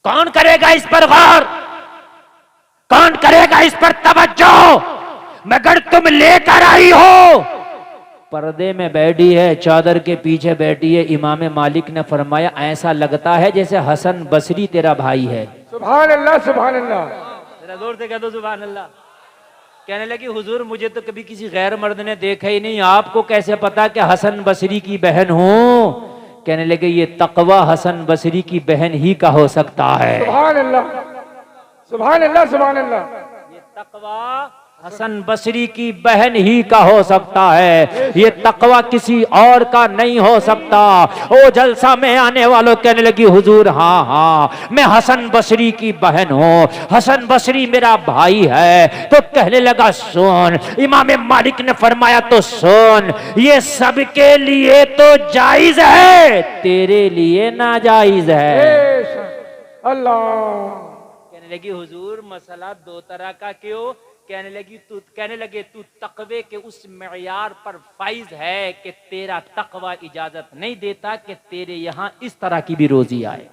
कौन करेगा इस पर गौर, कौन करेगा इस पर तवज्जो? मगर तुम लेकर आई हो। पर्दे में बैठी है, चादर के पीछे बैठी है। इमाम मालिक ने फरमाया ऐसा लगता है जैसे हसन बसरी तेरा भाई है। सुभान अल्लाह, सुभान अल्लाह। जरा जोर से कह दो सुभान अल्लाह। कहने लगी हुजूर मुझे तो कभी किसी गैर मर्द ने देखा ही नहीं, आपको कैसे पता कि हसन बसरी की बहन हूं? कहने लगे ये तकवा हसन बसरी की बहन ही का हो सकता है। सुभान अल्लाह, सुभान अल्लाह, सुभान अल्लाह। ये तकवा हसन बसरी की बहन ही का हो सकता है, ये तकवा किसी और का नहीं हो सकता। ओ जलसा में आने वालों कहने लगी हुजूर हाँ हाँ मैं हसन बसरी की बहन हूँ, हसन बसरी मेरा भाई है। तो कहने लगा सुन, इमाम मालिक ने फरमाया तो सुन, ये सबके लिए तो जायज है, तेरे लिए नाजायज है। अल्लाह। कहने लगी हुजूर मसला दो तरह का क्यों? कहने लगे तू तकवे के उस मेयार पर फाइज है कि तेरा तकवा इजाजत नहीं देता कि तेरे यहां इस तरह की भी रोजी आए।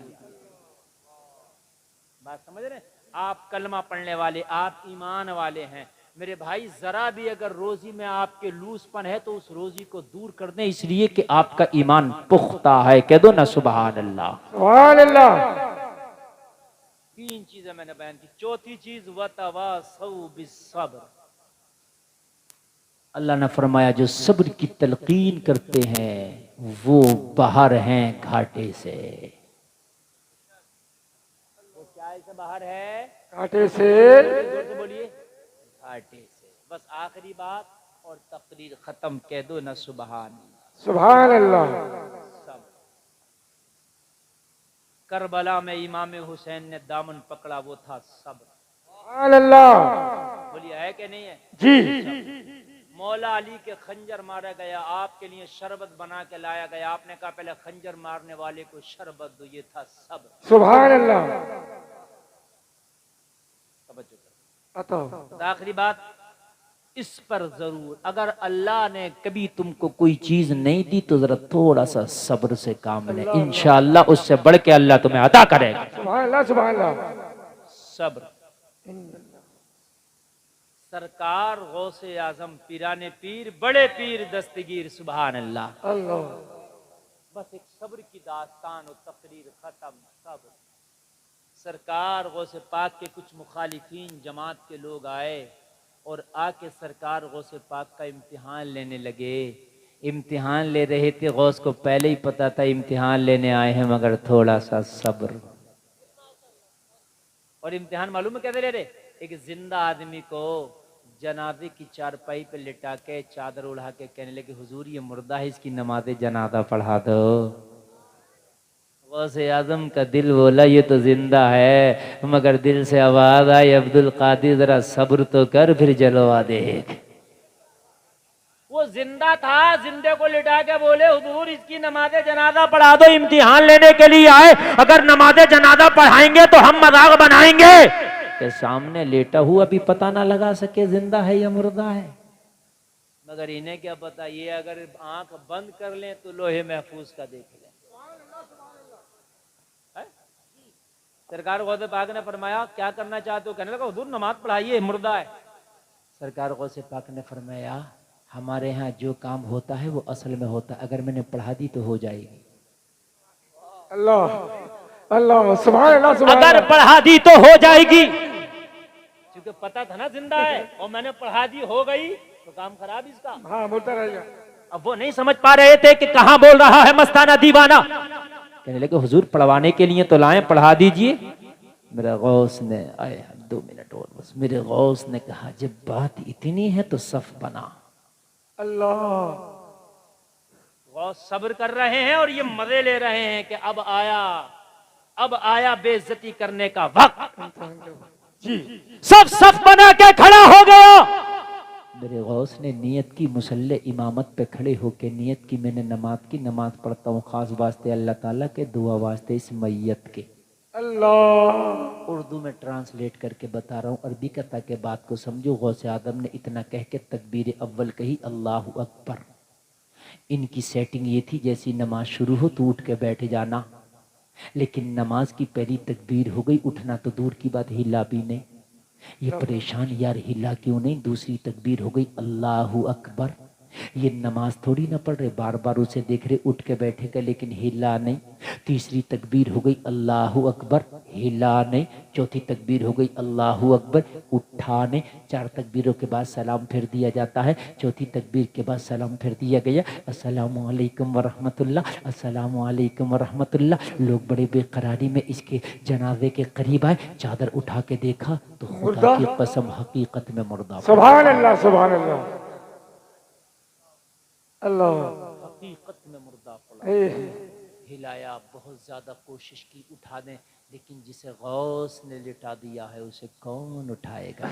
बात समझ रहे? आप कलमा पढ़ने वाले, आप ईमान वाले हैं मेरे भाई, जरा भी अगर रोजी में आपके लूसपन है तो उस रोजी को दूर कर दें, इसलिए कि आपका ईमान पुख्ता है। कह दो ना सुभान अल्लाह, सुभान अल्लाह। 3 चीजें मैंने बयान की। चौथी चीज वतवासौ बिस्सब्र। अल्लाह ने फरमाया जो सब्र की तलकीन करते हैं वो बाहर हैं घाटे से। वो क्या से बाहर है? कांटे से। जोर से बोलिए, घाटे से। बस आखिरी बात और तकरीर खत्म। कह दो ना सुभान, सुभान अल्लाह। करबला में इमाम हुसैन ने दामन पकड़ा, वो था सब्र। सुभान अल्लाह। बोलिए है कि नहीं है? जी। मौला अली के खंजर मारा गया, आपके लिए शरबत बना के लाया गया। आपने कहा पहले खंजर मारने वाले को शरबत दो, ये था सब्र। सुभान अल्लाह। आखिरी बात, इस पर जरूर अगर अल्लाह ने कभी तुमको कोई चीज नहीं दी तो जरा थोड़ा सा सब्र से काम ले, इंशाअल्लाह उससे बढ़ के अल्लाह तुम्हें अता करेगा। सुभान अल्लाह, सुभान अल्लाह। सब्र। सरकार गौसे आजम पीराने पीर बड़े पीर दस्तगीर, सुभान अल्लाह। अल्लाह। बस एक सब्र की दास्तान और तकरीर खत्म। सब्र। सरकार गौसे पाक के कुछ मुखालिफीन जमात के लोग आए और आके सरकार गौसे पाक का इम्तिहान लेने लगे। इम्तिहान ले रहे थे, गौस को पहले ही पता था इम्तिहान लेने आए हैं, मगर थोड़ा सा सब्र। और इम्तिहान मालूम है कैसे ले रहे? एक जिंदा आदमी को जनाजे की चारपाई पे लिटा के चादर उड़ा के कहने लगे हुजूर ये मुर्दा है, इसकी नमाज जनाजा पढ़ा दो। गौसे आजम का दिल बोला ये तो जिंदा है, मगर दिल से आवाज आई अब्दुल कादिर जरा सब्र तो कर, फिर जलवा देख। वो जिंदा था, जिंदे को लिटा के बोले हुजूर इसकी नमाज जनाजा पढ़ा दो, इम्तिहान लेने के लिए आए, अगर नमाज जनाजा पढ़ाएंगे तो हम मजाक बनाएंगे। के सामने लेटा हुआ भी पता ना लगा सके जिंदा है या मुर्दा है। मगर इन्हें क्या पता, ये अगर आंख बंद कर लें तो लोहे महफूज का देख लें। सरकार गौसे पाक ने फरमाया क्या करना चाहते हो? कहने लगा हुजूर नमाज पढ़ाइए, मुर्दा है। सरकार गौसे पाक ने फरमाया हमारे यहाँ जो काम होता है वो असल में होता है, अगर मैंने पढ़ा दी तो हो जाएगी। अल्लाह अल्लाह, सुभान अल्लाह, सुभान अल्लाह। अगर पढ़ा दी तो हो जाएगी, क्योंकि पता था ना जिंदा है और मैंने पढ़ा दी हो गई तो काम खराब इसका। हाँ, बोलता रहेगा। अब वो नहीं समझ पा रहे थे कि कहाँ बोल रहा है मस्ताना दीवाना। कहने लगे हुजूर पढ़वाने के लिए तो लाए, पढ़ा दीजिए। मेरा गौस ने आए 2 मिनट और बस, मेरे गौस ने कहा जब बात इतनी है तो सफ बना। अल्लाह। गौस सब्र कर रहे हैं और ये मजे ले रहे हैं कि अब आया बेइज्जती करने का वक्त। जी। सब सफ बना के खड़ा हो गया। मेरे गौस ने नियत की, मुसल्ले इमामत पे खड़े होके नियत की मैंने नमाज पढ़ता हूँ खास वास्ते अल्लाह ताला के, दुआ वास्ते इस मैयत के। अल्लाह। उर्दू में ट्रांसलेट करके बता रहा हूँ, अरबी का ताकि बात को समझो। गौसे आदम ने इतना कह के तकबीर अव्वल कही, अल्लाहु अकबर। इनकी सेटिंग ये थी जैसी नमाज शुरू हो तो उठ के बैठ जाना, लेकिन नमाज की पहली तकबीर हो गई, उठना तो दूर की बात, हिला भी नहीं। ये परेशान यार हिला क्यों नहीं। दूसरी तकबीर हो गई अल्लाहू अकबर। ये नमाज थोड़ी ना पढ़ रहे, बार बार उसे देख रहे, उठ के बैठेगा लेकिन हिला नहीं। तीसरी तकबीर हो गई अल्लाहू अकबर, हिला नहीं। चौथी तकबीर हो गई अल्लाहू अकबर, उठा नहीं। चार तकबीरों के बाद सलाम फिर दिया जाता है। चौथी तकबीर के बाद सलाम फिर दिया गया, अस्सलामु अलैकुम व रहमतुल्लाह, अस्सलामु अलैकुम व रहमतुल्लाह। लोग बड़े बेकरारी में इसके जनाजे के करीब आए, चादर उठा के देखा तो खुदा की कसम हकीकत में मुर्दा। सुभान अल्लाह, सुभान अल्लाह, अल्लाह। हकीकत में मुर्दा पड़ा। हिलाया, बहुत ज्यादा कोशिश की उठा दें, लेकिन जिसे गौस ने लिटा दिया है उसे कौन उठाएगा।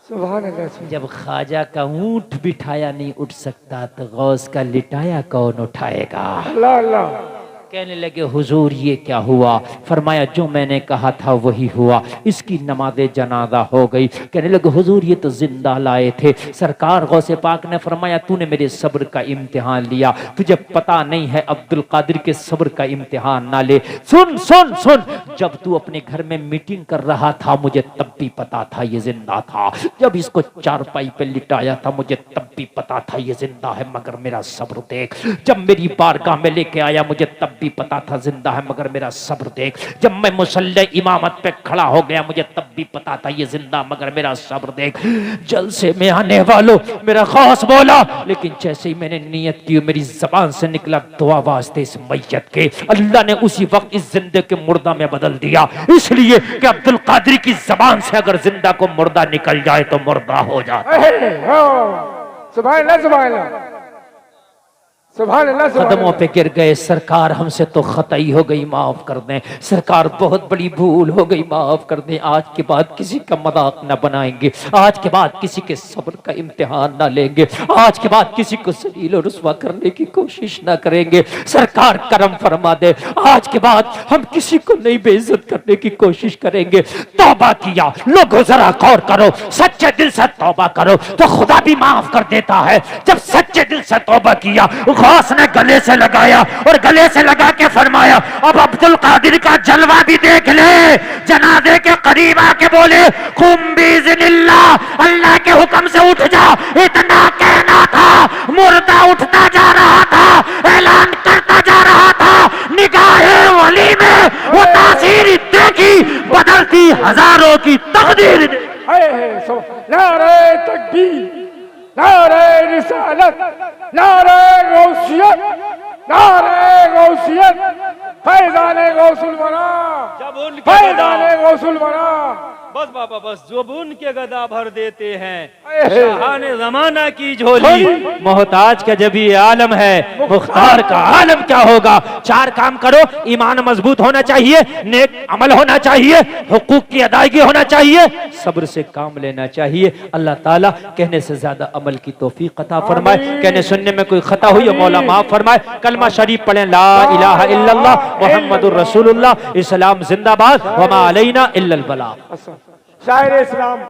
सुभान अल्लाह। जब ख्वाजा का ऊंट बिठाया नहीं उठ सकता तो गौस का लिटाया कौन उठाएगा। अल्लाह अल्लाह। कहने लगे हुजूर ये क्या हुआ। फरमाया जो मैंने कहा था वही हुआ, इसकी नमाज़े जनाजा हो गई। कहने लगे हुजूर ये तो जिंदा लाए थे। सरकार गौसे पाक ने फरमाया तूने मेरे सब्र का इम्तिहान लिया, तुझे पता नहीं है अब्दुल कादिर के सब्र का इम्तिहान ना ले। सुन सुन सुन, जब तू अपने घर में मीटिंग कर रहा था मुझे तब भी पता था ये जिंदा था। जब इसको चारपाई पे लिटाया था मुझे तब भी पता था ये जिंदा है, मगर मेरा सब्र देख। जब मेरी बारगाह में लेके आया मुझे तब भी पता था जिंदा है, मगर मेरा सब्र देख। जब मैं मुसल्ले इमामत पे खड़ा हो गया मुझे तब भी पता था ये जिंदा, मगर मेरा सब्र देख। जलसे में आने वालों मेरा खास बोला, लेकिन जैसे ही मैंने नियत की मेरी जबान से निकला दुआ वास्ते इस मैयत के, अल्लाह ने उसी वक्त इस जिंदे के मुर्दा में बदल दिया। इसलिए कि अब्दुल कादिर की जबान से अगर जिंदा को मुर्दा निकल जाए तो मुर्दा हो जाता। सुभान अल्लाह, सुभान अल्लाह, सुभान अल्लाह। कदमों पे गिर गए, सरकार हमसे तो खताई हो गई, माफ कर दें सरकार, बहुत बड़ी भूल हो गई, माफ कर दें। आज के बाद किसी का मजाक न बनाएंगे, आज के बाद किसी के सब्र का इम्तिहान न लेंगे, आज के बाद किसी को जलील और रुस्वा करने की कोशिश न करेंगे। सरकार करम फरमा दे, आज के बाद हम किसी को नहीं बेइज्जत करने की कोशिश करेंगे। तौबा किया, लोगों जरा गौर करो, सच्चे दिल से तौबा करो तो खुदा भी माफ कर देता है। जब सच्चे दिल से तौबा किया गौस ने गले से लगाया और गले से लगा के फरमाया अब अब्दुल कादिर का जलवा भी देख ले। जनाजे के करीब आके बोले कुम बिइज़्निल्लाह, अल्लाह के हुक्म से उठ जा। इतना कहना था, मुर्दा उठता जा रहा था, ऐलान करता जा रहा था। निगाहे वली में वो तासीर देखी, बदलती हजारों की तकदीर। नारे तकबीर, नारे रिसालत, नारे गौसियत, नारे गौसियत, फैज़ाने गौसुल वरा, फैज़ाने गौसुल वरा। बस बाबा बस, जो उनके गदा भर देते हैं शाहाने जमाना की झोली। मोहताज का जब ये आलम है, मुख्तार का आलम क्या होगा। चार काम करो, ईमान मजबूत होना चाहिए, नेक अमल होना चाहिए, हुकूक की अदायगी होना चाहिए, सब्र से काम लेना चाहिए। अल्लाह ताला कहने से ज्यादा अमल की तौफीक अता फरमाए। कहने सुनने में कोई खता हुई मौला माफ फरमाए। कलमा शरीफ पढ़ें, ला इलाहा इल्लल्लाह मुहम्मदुर रसूलुल्लाह, इस्लाम जिंदाबाद, वमा अलैना इल्लल बलाग। शायर इस्लाम।